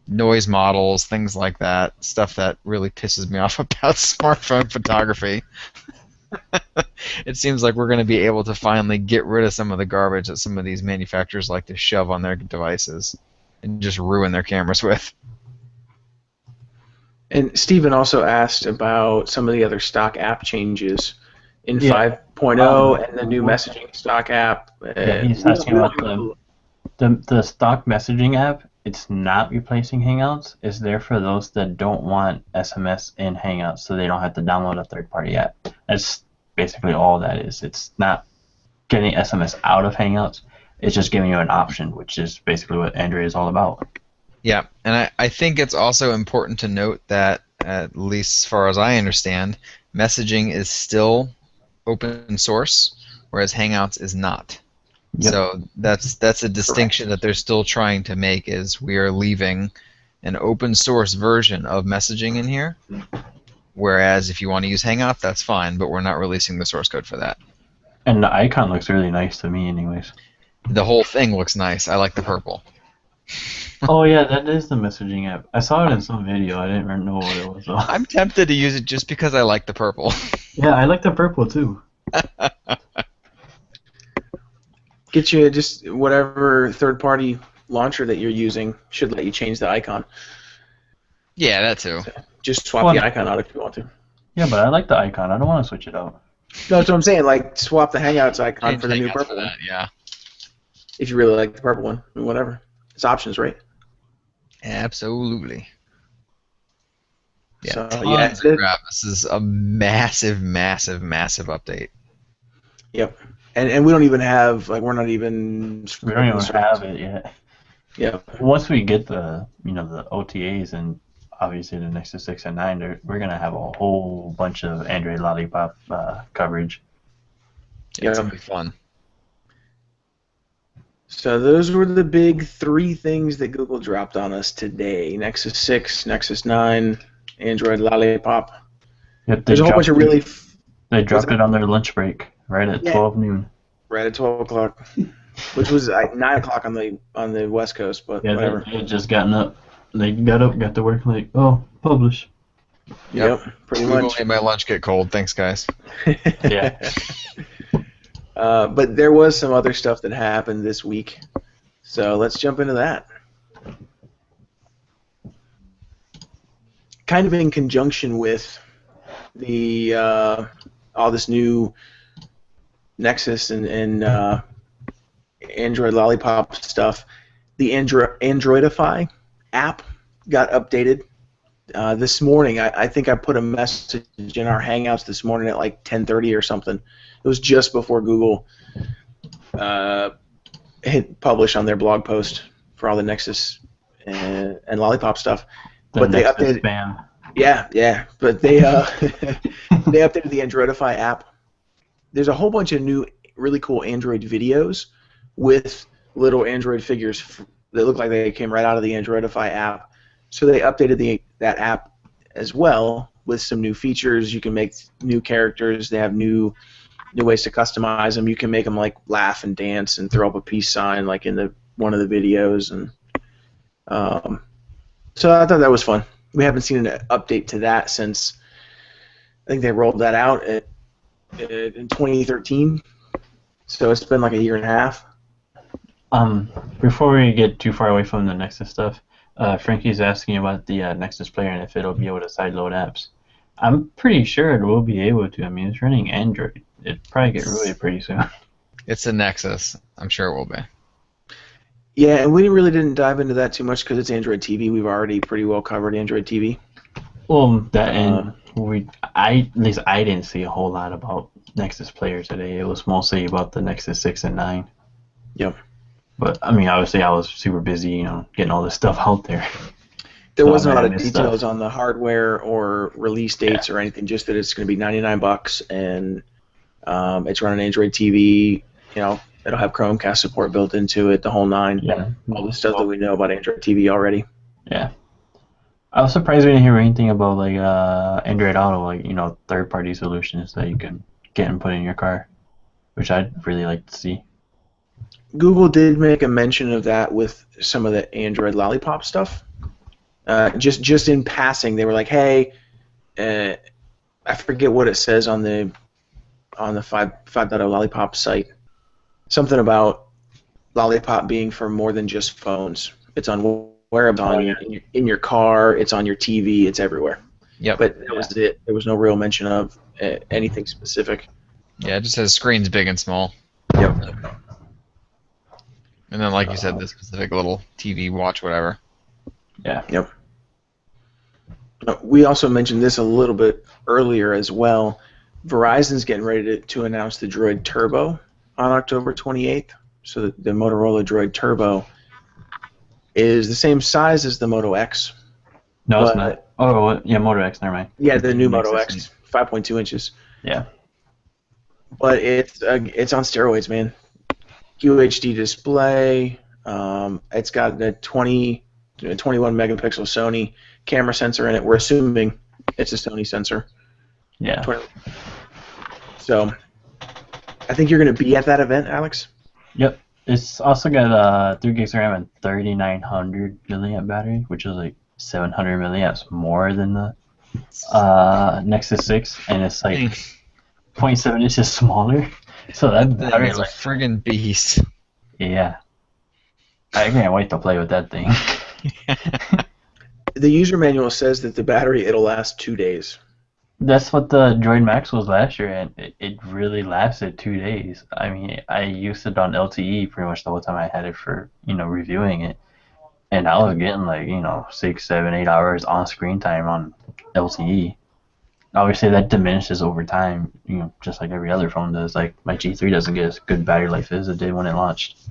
noise models, things like that, stuff that really pisses me off about smartphone photography. It seems like we're going to be able to finally get rid of some of the garbage that some of these manufacturers like to shove on their devices and just ruin their cameras with. And Steven also asked about some of the other stock app changes in 5.0 and the new messaging stock app. He's asking about the stock messaging app. It's not replacing Hangouts. It's there for those that don't want SMS in Hangouts, so they don't have to download a third-party app. That's basically all that is. It's not getting SMS out of Hangouts. It's just giving you an option, which is basically what Android is all about. Yeah, and I think it's also important to note that, at least as far as I understand, messaging is still open source, whereas Hangouts is not. Yep. So that's a distinction that they're still trying to make, is we are leaving an open source version of messaging in here, whereas if you want to use Hangout, that's fine, but we're not releasing the source code for that. And the icon looks really nice to me anyways. The whole thing looks nice. I like the purple. Oh yeah, that is the messaging app. I saw it in some video. I didn't even know what it was though. I'm tempted to use it just because I like the purple. Yeah, I like the purple too. Get you just whatever third-party launcher that you're using should let you change the icon. Yeah, that too. Just swap the icon out if you want to. Yeah, but I like the icon. I don't want to switch it out. No, that's what I'm saying. Like, swap the Hangouts icon for the new Hangouts purple for one. that, yeah. If you really like the purple one. I mean, whatever. It's options, right? Absolutely. Yeah, So, tons of crap. This is a massive, massive, massive update. Yep. And we don't even have, like, we're not even... We don't even have it yet. Yeah. Once we get the, the OTAs and obviously the Nexus 6 and 9, we're going to have a whole bunch of Android Lollipop coverage. Yeah, it's going to be fun. So those were the big three things that Google dropped on us today. Nexus 6, Nexus 9, Android Lollipop. Yep, There's a whole bunch of really... They dropped it on their lunch break, right at 12 noon. Right at 12 o'clock, which was like 9 o'clock on the West Coast, but whatever. They had just gotten up. They got up, got to work, like, oh, publish. Yep, pretty much. Made my lunch get cold. Thanks, guys. Yeah. But there was some other stuff that happened this week, so let's jump into that. Kind of in conjunction with the all this new Nexus and Android Lollipop stuff, the Androidify app got updated this morning. I think I put a message in our Hangouts this morning at like 10:30 or something. It was just before Google hit publish on their blog post for all the Nexus and Lollipop stuff. But they Nexus updated. spam. Yeah. But they they updated the Androidify app. There's a whole bunch of new, really cool Android videos with little Android figures that look like they came right out of the Androidify app. So they updated that app as well with some new features. You can make new characters. They have new ways to customize them. You can make them like laugh and dance and throw up a peace sign like in one of the videos. And so I thought that was fun. We haven't seen an update to that since I think they rolled that out in 2013. So it's been like a year and a half. Before we get too far away from the Nexus stuff, Frankie's asking about the Nexus player and if it'll be able to sideload apps. I'm pretty sure it will be able to. I mean, it's running Android. It'll probably get rooted pretty soon. It's a Nexus. I'm sure it will be. Yeah, and we really didn't dive into that too much because it's Android TV. We've already pretty well covered Android TV. Well, that and at least I didn't see a whole lot about Nexus player today. It was mostly about the Nexus 6 and 9. Yep. But I mean, obviously, I was super busy, getting all this stuff out there. There wasn't a lot of details on the hardware or release dates or anything. Just that it's going to be $99 and it's running Android TV. It'll have Chromecast support built into it, the whole nine. Yeah. All the stuff that we know about Android TV already. Yeah. I was surprised we didn't hear anything about like Android Auto, like third-party solutions that you can get and put in your car, which I'd really like to see. Google did make a mention of that with some of the Android Lollipop stuff. Just in passing, they were like, "Hey, I forget what it says on the 5.0 Lollipop site. Something about Lollipop being for more than just phones. It's on wearables, in your car. It's on your TV. It's everywhere." Yep. But that was it. There was no real mention of anything specific. Yeah, it just says screens big and small. Yep. And then, like you said, the specific little TV watch, whatever. Yeah. Yep. We also mentioned this a little bit earlier as well. Verizon's getting ready to announce the Droid Turbo on October 28th. So the Motorola Droid Turbo is the same size as the Moto X. No, it's not. Oh, yeah, Moto X, never mind. Yeah, the new Moto X, 5.2 inches. Yeah. But it's on steroids, man. QHD display. It's got a 21 megapixel Sony camera sensor in it. We're assuming it's a Sony sensor. Yeah. So I think you're going to be at that event, Alex. Yep. It's also got 3 gigs of RAM and 3900 milliamp battery, which is like 700 milliamps more than the Nexus 6, and it's like 0.7 inches smaller. So that battery is a friggin' beast. Yeah. I can't wait to play with that thing. The user manual says that the battery, it'll last 2 days. That's what the Droid Max was last year, and it really lasted 2 days. I mean, I used it on LTE pretty much the whole time I had it for, reviewing it. And I was getting like, 6, 7, 8 hours on screen time on LTE. Obviously, that diminishes over time, just like every other phone does. Like, my G3 doesn't get as good battery life as it did when it launched.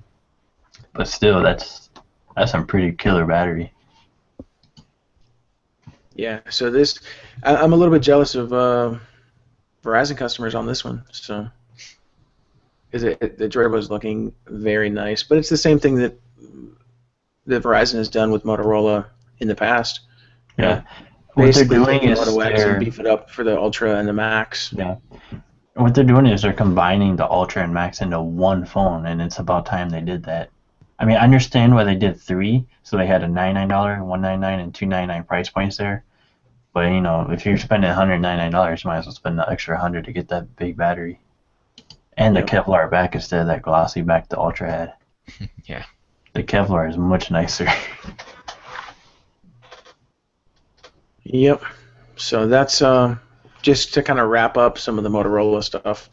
But still, that's some pretty killer battery. Yeah, so I'm a little bit jealous of Verizon customers on this one. So, because the Droid was looking very nice, but it's the same thing that Verizon has done with Motorola in the past. Yeah. What they're doing is Moto X and beef it up for the Ultra and the Max. Yeah. What they're doing is they're combining the Ultra and Max into one phone, and it's about time they did that. I mean, I understand why they did 3, so they had a $99, $199, and $299 price points there. But if you're spending $199, you might as well spend the extra $100 to get that big battery, and the Kevlar back instead of that glossy back the Ultra had. Yeah. The Kevlar is much nicer. Yep. So that's just to kind of wrap up some of the Motorola stuff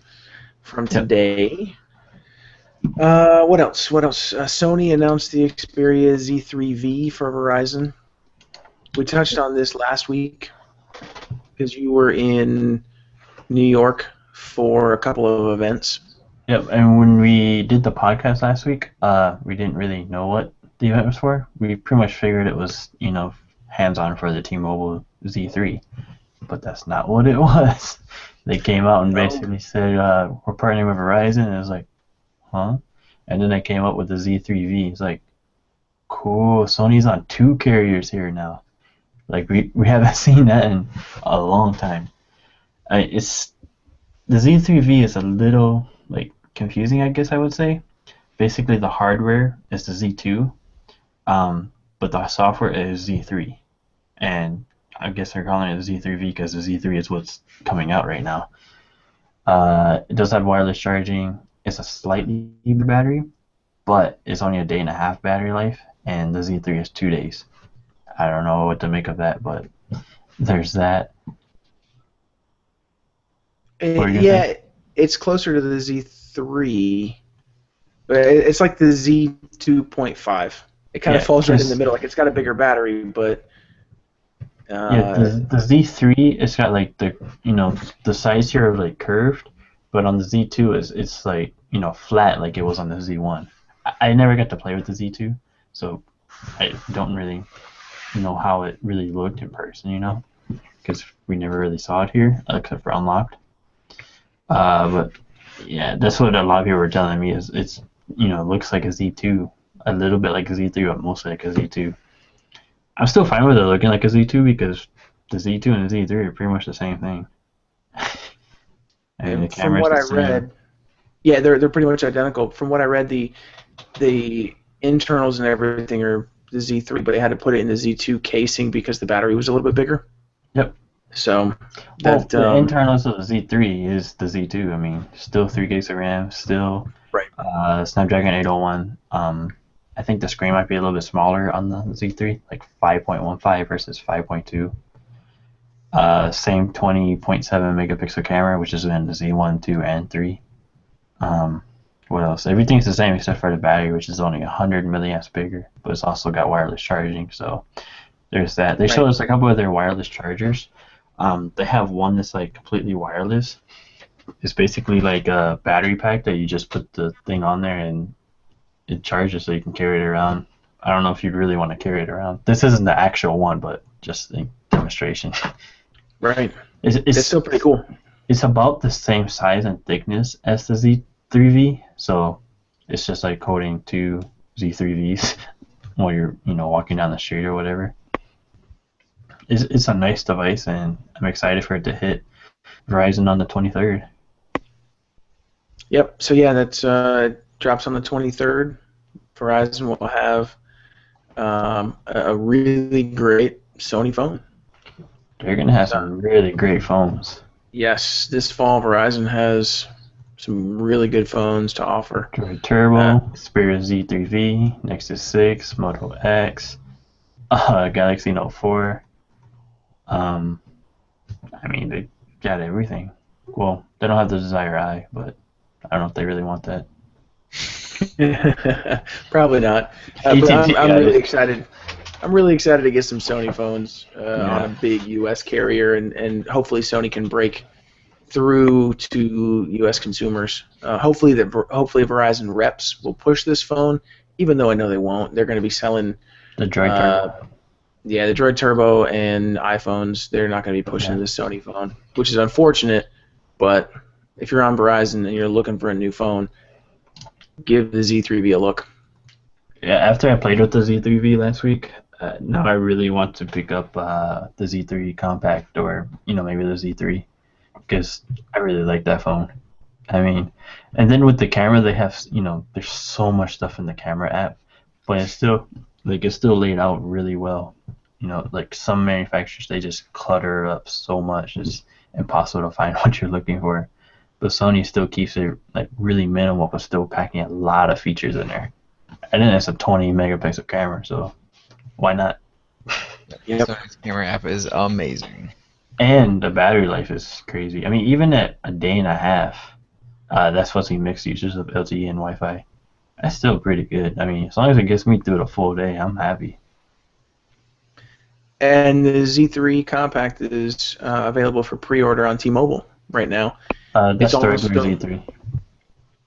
from today. What else? Sony announced the Xperia Z3V for Verizon. We touched on this last week because you were in New York for a couple of events. Yep, and when we did the podcast last week, we didn't really know what the event was for. We pretty much figured it was, hands-on for the T-Mobile Z3, but that's not what it was. They came out and No. basically said, we're partnering with Verizon, and it was like, huh? And then they came up with the Z3V. It's like, cool, Sony's on 2 carriers here now. Like, we haven't seen that in a long time. It's the Z3V is a little, like, confusing, I guess I would say. Basically, the hardware is the Z2, but the software is Z3. And I guess they're calling it Z3V because the Z3 is what's coming out right now. It does have wireless charging. It's a slightly bigger battery, but it's only a day and a half battery life, and the Z3 is 2 days. I don't know what to make of that, but there's that. Yeah, it's closer to the Z3. It's like the Z2.5. It kind of falls right in the middle. Like it's got a bigger battery, but the Z3 it's got like the sides here are like curved, but on the Z2 it's like flat like it was on the Z1. I never got to play with the Z2, so I don't really know how it really looked in person, because we never really saw it here except for unlocked. But yeah, that's what a lot of people were telling me is it's looks like a Z2, a little bit like a Z3, but mostly like a Z2. I'm still fine with it looking like a Z2 because the Z2 and the Z3 are pretty much the same thing. And the from what I read, yeah, they're pretty much identical. From what I read, the internals and everything are the Z3, but they had to put it in the Z2 casing because the battery was a little bit bigger. Yep. So the internals of the Z3 is the Z2. I mean, still 3 gigs of RAM, still Snapdragon 801. I think the screen might be a little bit smaller on the Z3, like 5.15 versus 5.2. Same 20.7 megapixel camera, which is in the Z1, 2, and 3. What else? Everything's the same except for the battery, which is only 100 milliamps bigger, but it's also got wireless charging. So there's that. They showed us a couple of their wireless chargers. They have one that's like completely wireless. It's basically like a battery pack that you just put the thing on there and it charges so you can carry it around. I don't know if you'd really want to carry it around. This isn't the actual one, but just a demonstration. Right. It's still pretty cool. It's about the same size and thickness as the Z3V, so it's just like holding 2 Z3Vs while you're walking down the street or whatever. It's a nice device, and I'm excited for it to hit Verizon on the 23rd. Yep. So yeah, that's drops on the 23rd. Verizon will have a really great Sony phone. They're gonna have some really great phones. Yes, this fall Verizon has some really good phones to offer. Droid Turbo, Spirit Z3V, Nexus 6, Moto X, Galaxy Note 4. I mean, they got everything. Well, they don't have the Desire Eye, but I don't know if they really want that. Probably not. But I'm really excited. I'm really excited to get some Sony phones on a big U.S. carrier, and hopefully Sony can break through to U.S. consumers. Hopefully Verizon reps will push this phone, even though I know they won't. They're going to be selling the Droid Turbo. Yeah, the Droid Turbo and iPhones. They're not going to be pushing the Sony phone, which is unfortunate. But if you're on Verizon and you're looking for a new phone, give the Z3V a look. Yeah, after I played with the Z3V last week, now I really want to pick up the Z3 Compact or maybe the Z3 because I really like that phone. I mean, and then with the camera, they have there's so much stuff in the camera app, but it's still laid out really well. Like some manufacturers, they just clutter up so much it's impossible to find what you're looking for. But Sony still keeps it like really minimal, but still packing a lot of features in there. And then it's a 20 megapixel camera, so why not? Yep. Sony's camera app is amazing. And the battery life is crazy. I mean, even at a day and a half, that's supposed to be mixed usage of LTE and Wi-Fi. That's still pretty good. I mean, as long as it gets me through the full day, I'm happy. And the Z3 Compact is available for pre-order on T-Mobile right now. That's directly Z3.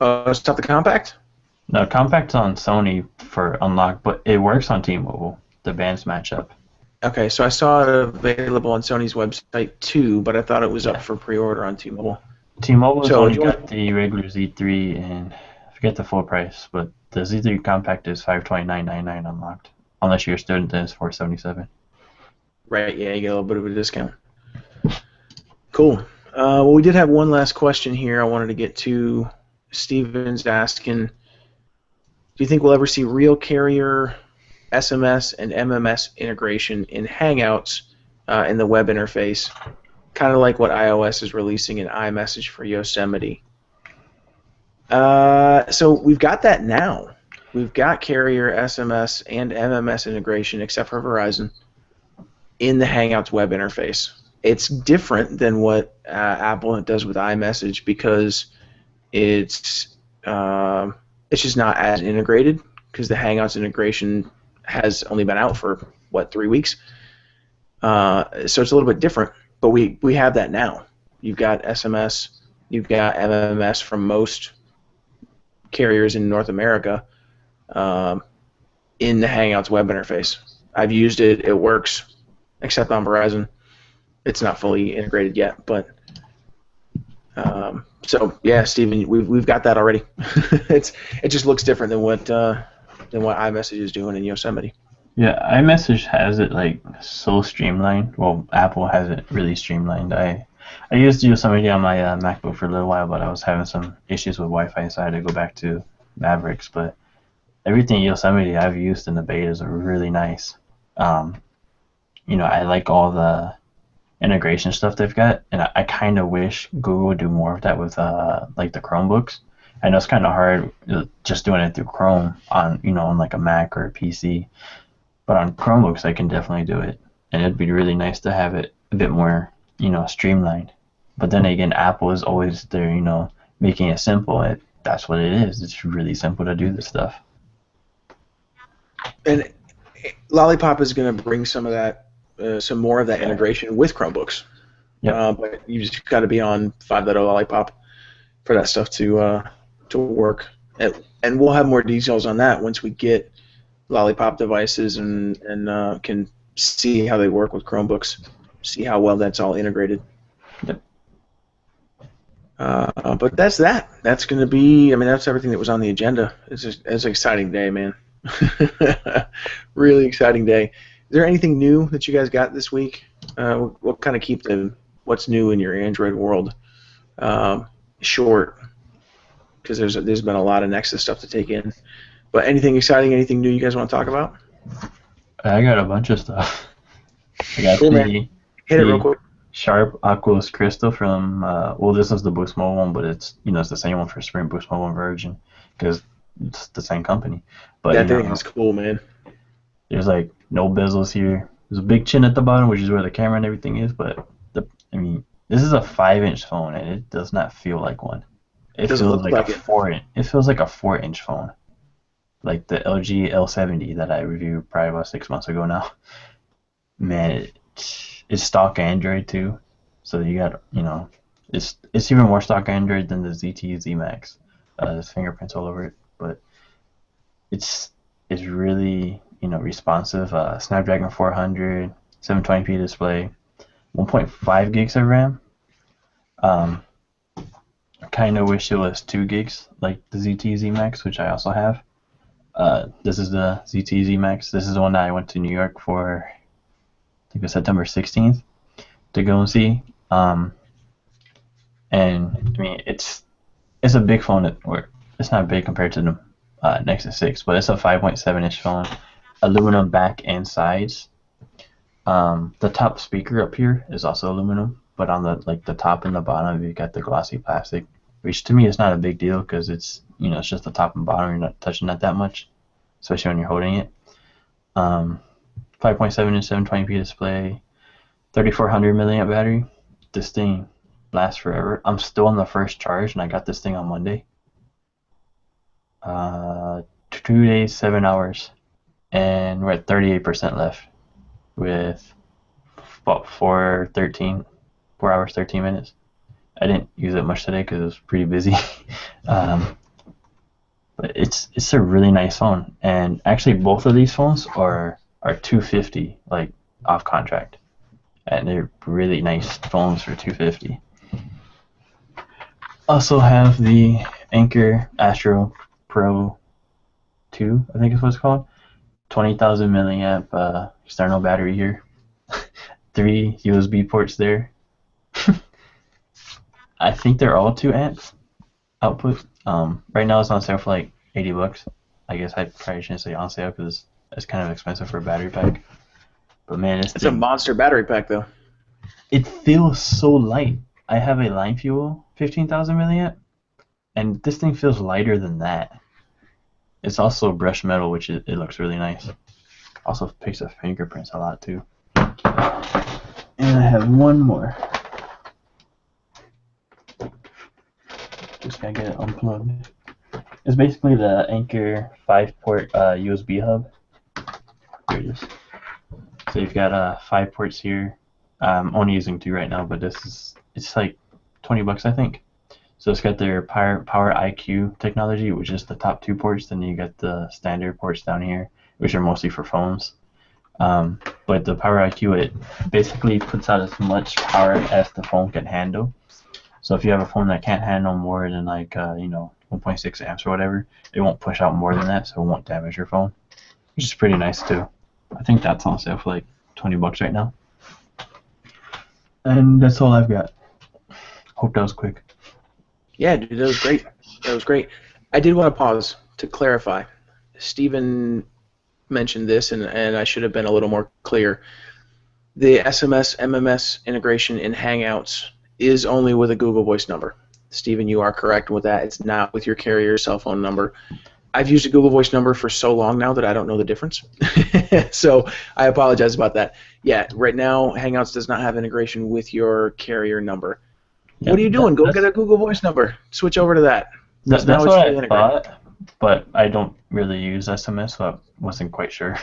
It's not the compact? No, Compact's on Sony for unlock, but it works on T-Mobile. The bands match up. Okay, so I saw it available on Sony's website too, but I thought it was up for pre-order on T-Mobile. T-Mobile's So only do you got want? the regular Z3, and I forget the full price, but the Z3 Compact is $529.99 unlocked, unless you're a student, then it's $477. Right, yeah, you get a little bit of a discount. Cool. Well, we did have one last question here I wanted to get to. Steven's asking, do you think we'll ever see real carrier SMS and MMS integration in Hangouts in the web interface, kind of like what iOS is releasing in iMessage for Yosemite? So we've got that now. We've got carrier SMS and MMS integration, except for Verizon, in the Hangouts web interface. It's different than what Apple does with iMessage because it's just not as integrated because the Hangouts integration has only been out for 3 weeks. So it's a little bit different, but we have that now. You've got SMS, you've got MMS from most carriers in North America in the Hangouts web interface. I've used it; it works, except on Verizon. It's not fully integrated yet, but so yeah, Steven, we've got that already. It just looks different than what iMessage is doing in Yosemite. Yeah, iMessage has it like so streamlined. Well, Apple has it really streamlined. I used Yosemite on my MacBook for a little while, but I was having some issues with Wi-Fi, so I had to go back to Mavericks. But everything Yosemite I've used in the betas are really nice. I like all the integration stuff they've got, and I kind of wish Google would do more of that with like the Chromebooks. I know it's kind of hard just doing it through Chrome on like a Mac or a PC, but on Chromebooks I can definitely do it, and it'd be really nice to have it a bit more streamlined. But then again, Apple is always there, making it simple. That's what it is. It's really simple to do this stuff. And Lollipop is going to bring some of that. Some more of that integration with Chromebooks. Yep. But you just got to be on 5.0 Lollipop for that stuff to work. And we'll have more details on that once we get Lollipop devices and can see how they work with Chromebooks, see how well that's all integrated. Yep. But that's that. That's going to be, that's everything that was on the agenda. It's an exciting day, man. Really exciting day. Is there anything new that you guys got this week? We'll kind of keep what's new in your Android world short, because there's been a lot of Nexus stuff to take in. But anything exciting, anything new you guys want to talk about? I got a bunch of stuff. I got cool, man. Hit it real quick. Sharp Aquos Crystal from this is the Boost Mobile one, but it's it's the same one for Sprint, Boost Mobile, and Virgin, because it's the same company. But that thing is cool, man. There's like no bezels here. There's a big chin at the bottom, which is where the camera and everything is. But this is a 5-inch phone, and it does not feel like one. It feels like a 4-inch. It feels like a 4-inch phone, like the LG L70 that I reviewed probably about 6 months ago now. Man, it's stock Android too, so you got it's even more stock Android than the ZT Z Max. There's fingerprints all over it, but it's really responsive. Snapdragon 400, 720p display, 1.5 gigs of RAM. Kind of wish it was 2 gigs like the ZT Z Max, which I also have. This is the ZT Z Max. This is the one that I went to New York for, I think it was September 16th, to go and see. And it's a big phone, or it's not big compared to the Nexus 6, but it's a 5.7-inch phone, aluminum back and sides. The top speaker up here is also aluminum, but on the top and the bottom you got the glossy plastic, which to me is not a big deal because it's it's just the top and bottom. You're not touching that much, especially when you're holding it. 5.7-inch 720p display, 3400 milliamp battery. This thing lasts forever. I'm still on the first charge, and I got this thing on Monday. 2 days, 7 hours, and we're at 38% left with about 4 hours, 13 minutes. I didn't use it much today because it was pretty busy. But it's a really nice phone, and actually both of these phones are 250 like off contract, and they're really nice phones for 250. Also have the Anker Astro Pro 2, I think is what it's called. 20,000 milliamp external battery here. 3 USB ports there. I think they're all 2 amps output. Right now it's on sale for like $80. I guess I probably shouldn't say on sale because it's kind of expensive for a battery pack. But man, It's a monster battery pack though. It feels so light. I have a Line Fuel 15,000 milliamp, and this thing feels lighter than that. It's also brushed metal, which it looks really nice. Also picks up fingerprints a lot too. And I have one more. Just gotta get it unplugged. It's basically the Anker 5-port USB hub. Here it is. So you've got 5 ports here. I'm only using 2 right now, but it's like $20, I think. So it's got their Power IQ technology, which is the top 2 ports. Then you got the standard ports down here, which are mostly for phones. But the Power IQ, it basically puts out as much power as the phone can handle. So if you have a phone that can't handle more than like 1.6 amps or whatever, it won't push out more than that, so it won't damage your phone, which is pretty nice too. I think that's on sale for like $20 right now. And that's all I've got. Hope that was quick. Yeah, dude, that was great. That was great. I did want to pause to clarify. Steven mentioned this, and I should have been a little more clear. The SMS, MMS integration in Hangouts is only with a Google Voice number. Steven, you are correct with that. It's not with your carrier cell phone number. I've used a Google Voice number for so long now that I don't know the difference. So I apologize about that. Yeah, right now Hangouts does not have integration with your carrier number. What are you doing? Go get a Google Voice number. Switch over to that. That's what I thought, but I don't really use SMS, so I wasn't quite sure.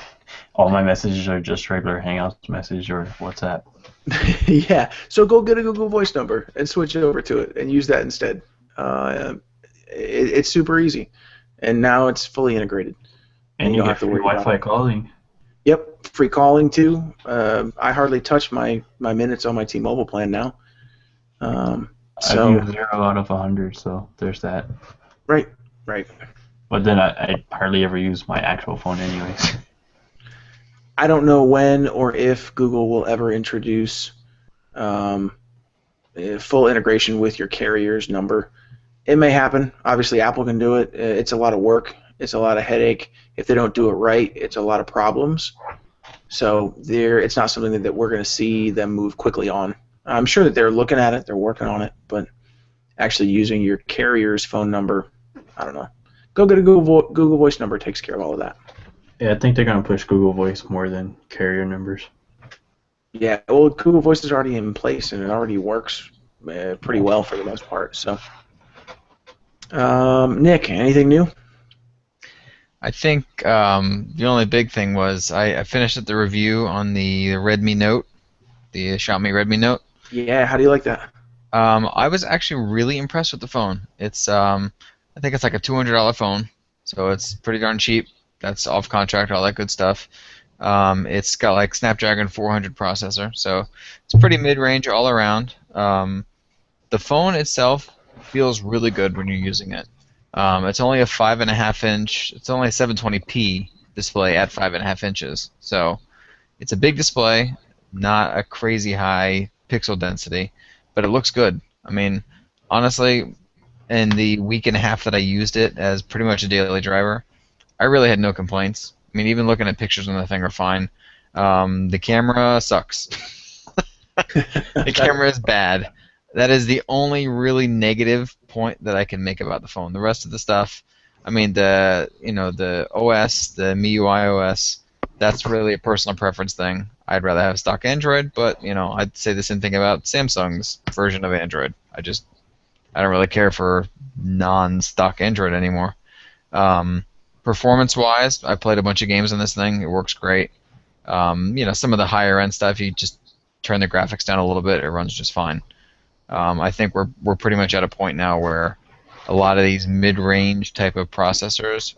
All my messages are just regular Hangouts message or WhatsApp. Yeah, so go get a Google Voice number and switch it over to it and use that instead. It's super easy, and now it's fully integrated. And you don't have to worry about Wi-Fi calling. Yep, free calling too. I hardly touch my minutes on my T-Mobile plan now. I've used 0 out of 100, so there's that. Right. But then I hardly ever use my actual phone anyways. I don't know when or if Google will ever introduce full integration with your carrier's number. It may happen. Obviously, Apple can do it. It's a lot of work. It's a lot of headache. If they don't do it right, it's a lot of problems. So it's not something that we're going to see them move quickly on. I'm sure that they're looking at it. They're working on it. But actually using your carrier's phone number, I don't know. Go get a Google Voice number. Takes care of all of that. Yeah, I think they're going to push Google Voice more than carrier numbers. Yeah, well, Google Voice is already in place, and it already works pretty well for the most part. So, Nick, anything new? I think the only big thing was I finished the review on the Redmi Note, the Xiaomi Redmi Note. Yeah, how do you like that? I was actually really impressed with the phone. It's I think it's like a $200 phone, so it's pretty darn cheap. That's off contract, all that good stuff. It's got like Snapdragon 400 processor, so it's pretty mid-range all around. The phone itself feels really good when you're using it. It's only a 5.5 inch. It's only a 720p display at 5.5 inches, so it's a big display, not a crazy high pixel density, but it looks good. I mean, honestly, in the week and a half that I used it as pretty much a daily driver, I really had no complaints. I mean, even looking at pictures on the thing are fine. The camera sucks. The camera is bad. That is the only really negative point that I can make about the phone. The rest of the stuff, I mean, the OS, the MIUI OS, that's really a personal preference thing. I'd rather have stock Android, but I'd say the same thing about Samsung's version of Android. I don't really care for non-stock Android anymore. Performance-wise, I played a bunch of games on this thing. It works great. Some of the higher-end stuff, you just turn the graphics down a little bit, it runs just fine. I think we're pretty much at a point now where a lot of these mid-range type of processors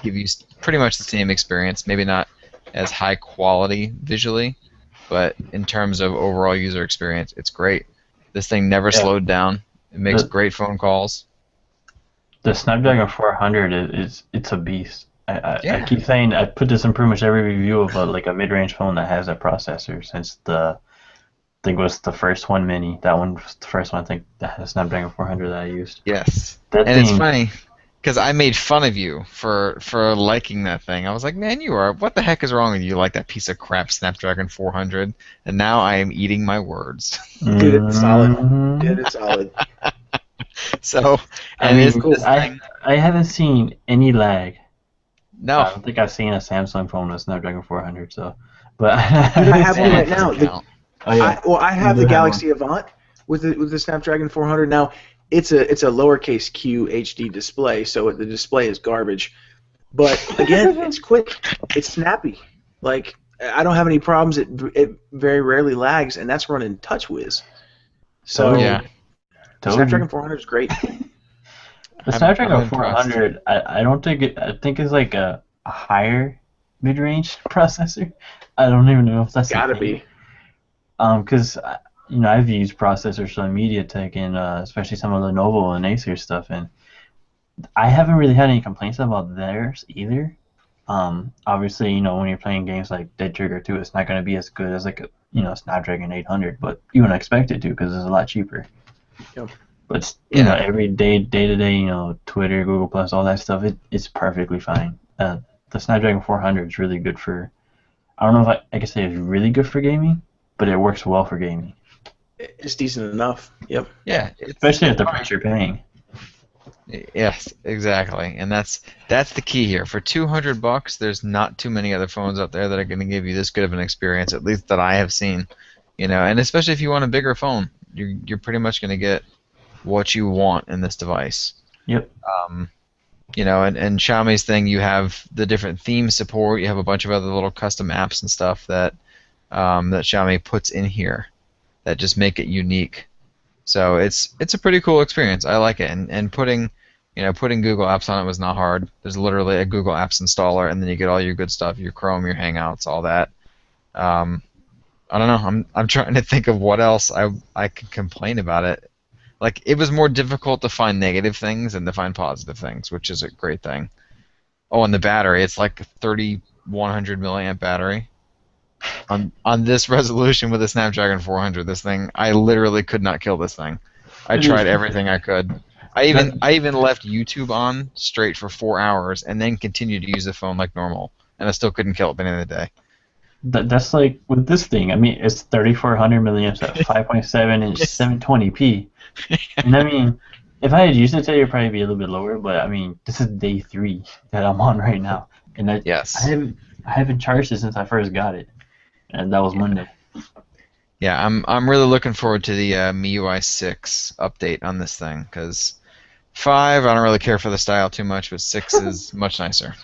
give you pretty much the same experience. Maybe not as high quality visually, but in terms of overall user experience, it's great. This thing never slowed down. It makes great phone calls. The Snapdragon 400 it's a beast. Yeah. I keep saying I put this in pretty much every review of like a mid-range phone that has that processor since I think it was the first one mini. That one was the first one I think that has Snapdragon 400 that I used. Yes. That And thing, it's funny because I made fun of you for liking that thing. I was like, man, what the heck is wrong with you? You like that piece of crap Snapdragon 400, and now I am eating my words. Dude, it's solid. Dude, it's solid. So, I and mean, this thing, I haven't seen any lag. no, I don't think I've seen a Samsung phone with Snapdragon 400. So, but Dude, I have one right now. doesn't count. I have the Galaxy Avant with the Snapdragon 400. Now, it's a lowercase q HD display, so the display is garbage. But again, it's quick, it's snappy. Like, I don't have any problems. It very rarely lags, and that's running TouchWiz. So yeah. the Snapdragon 400 is great. The Snapdragon 400, I don't think I think it's like a higher mid-range processor. I don't even know if that's Gotta the thing. be. Because I've used processors on MediaTek and especially some of the Lenovo and Acer stuff, and I haven't really had any complaints about theirs either. Obviously, when you're playing games like Dead Trigger 2, it's not going to be as good as like a Snapdragon 800, but you wouldn't expect it to because it's a lot cheaper. Yep. But every day to day, Twitter, Google Plus, all that stuff, it's perfectly fine. The Snapdragon 400 is really good for. I don't know if I could say it's really good for gaming, but it works well for gaming. It's decent enough. Yep. Yeah, Especially at the price you're paying. Yes, exactly, and that's the key here. For $200, there's not too many other phones out there that are going to give you this good of an experience, at least that I have seen. And especially if you want a bigger phone, you're pretty much going to get what you want in this device. Yep. And Xiaomi's thing, you have the different theme support. You have a bunch of other little custom apps and stuff that Xiaomi puts in here that just make it unique. So it's a pretty cool experience. I like it, and putting Google Apps on it was not hard. There's literally a Google Apps installer, and then you get all your good stuff, your Chrome, your Hangouts, all that. I don't know. I'm trying to think of what else I can complain about it. Like, it was more difficult to find negative things than to find positive things, which is a great thing. Oh, and the battery, it's like a 3,100 milliamp battery. On this resolution with a Snapdragon 400, this thing, I literally could not kill this thing. I tried everything I could. I even left YouTube on straight for 4 hours and then continued to use the phone like normal, and I still couldn't kill it by the end of the day. That's like with this thing. I mean, it's 3,400 milliamps at 5.7 inch 720p. And I mean, if I had used it today, it'd probably be a little bit lower. But I mean, this is day 3 that I'm on right now, and I haven't charged it since I first got it, and that was Monday. Yeah, I'm really looking forward to the MIUI 6 update on this thing, because 5, I don't really care for the style too much, but 6 is much nicer.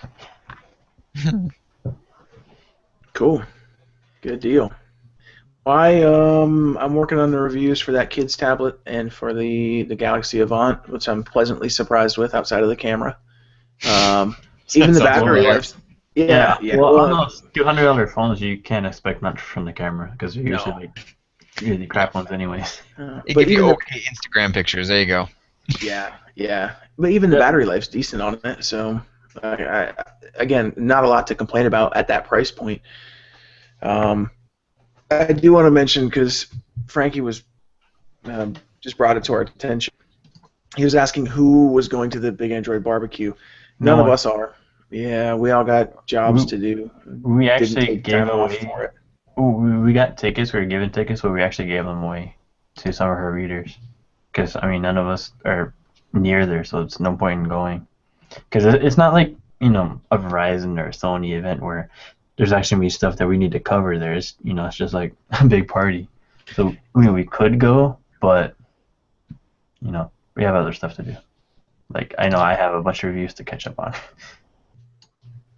Cool. Good deal. I'm working on the reviews for that kid's tablet and for the Galaxy Avant, which I'm pleasantly surprised with outside of the camera. Even the battery life. Yeah. Well, on those $200 phones, you can't expect much from the camera because they're usually like really crap ones, anyways. It gives you okay Instagram pictures. There you go. Yeah. But even the battery life's decent on it. So, again, not a lot to complain about at that price point. I do want to mention, because Frankie was just brought it to our attention. He was asking who was going to the Big Android barbecue. None of us are. Yeah, we all got jobs to do. We actually gave away. We got tickets. We were given tickets, but we actually gave them away to some of her readers. Because I mean, none of us are near there, so it's no point in going. Because it's not like a Verizon or a Sony event where there's actually gonna be stuff that we need to cover there. It's it's just like a big party. So we could go, but we have other stuff to do. Like I know I have a bunch of reviews to catch up on.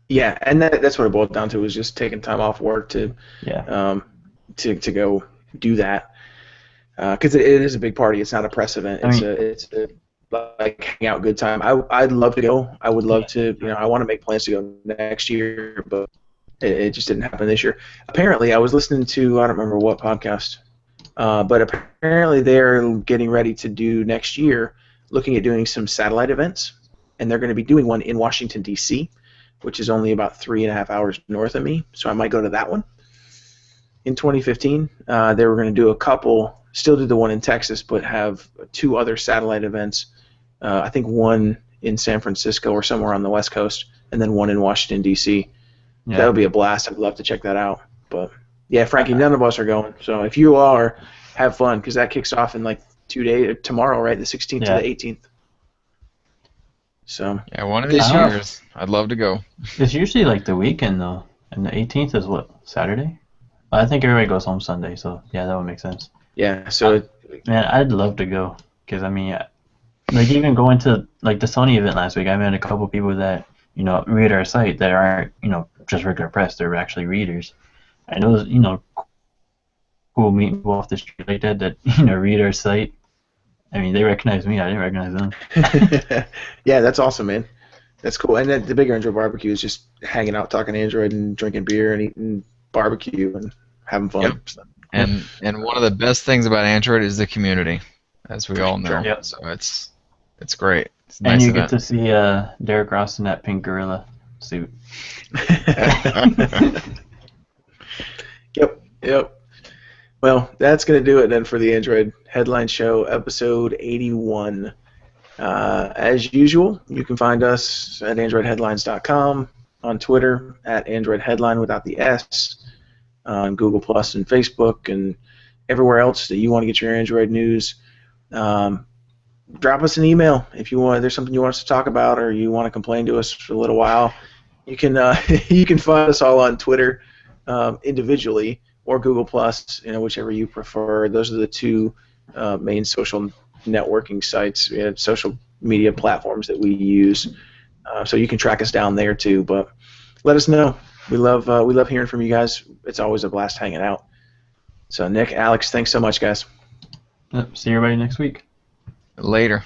Yeah, and that's what it boiled down to, was just taking time off work to go do that. Because it is a big party. It's not a press event. It's a like hang out, good time. I'd love to go. I would love to. I want to make plans to go next year, but it just didn't happen this year. Apparently, I was listening to, I don't remember what podcast, but apparently they're getting ready to do next year, looking at doing some satellite events, and they're going to be doing one in Washington, D.C., which is only about 3.5 hours north of me, so I might go to that one. In 2015, they were going to do a couple, still do the one in Texas, but have 2 other satellite events. I think one in San Francisco or somewhere on the West Coast, and then one in Washington, D.C. Yeah. That would be a blast. I'd love to check that out. But, yeah, Frankie, none of us are going. So if you are, have fun, because that kicks off in like 2 days, tomorrow, right? The 16th to the 18th. So Yeah, one of these years, I'd love to go. It's usually like the weekend, though. And the 18th is what, Saturday? I think everybody goes home Sunday, so yeah, that would make sense. yeah, so Man, I'd love to go, because I mean, like even going to like the Sony event last week, I met a couple people that read our site that aren't just regular press; they're actually readers. And it was cool meeting people off the street like that read our site. I mean, they recognize me; I didn't recognize them. yeah, that's awesome, man. That's cool. And then the Big Android Barbecue is just hanging out, talking Android, and drinking beer, and eating barbecue, and having fun. Yep. And one of the best things about Android is the community, as we all know. Yep. So it's great. It's a And nice you event. get to see Derek Ross in that pink gorilla suit. Yep. Well, that's going to do it then for the Android Headline Show, episode 81. As usual, you can find us at AndroidHeadlines.com, on Twitter at AndroidHeadline without the S, on Google Plus and Facebook, and everywhere else that you want to get your Android news. Drop us an email if you want. There's something you want us to talk about, or you want to complain to us for a little while. You can you can find us all on Twitter individually, or Google Plus, whichever you prefer. Those are the 2 main social networking sites, social media platforms that we use. So you can track us down there too. But let us know. We love hearing from you guys. It's always a blast hanging out. So Nick, Alex, thanks so much, guys. Yep, see everybody next week. Later.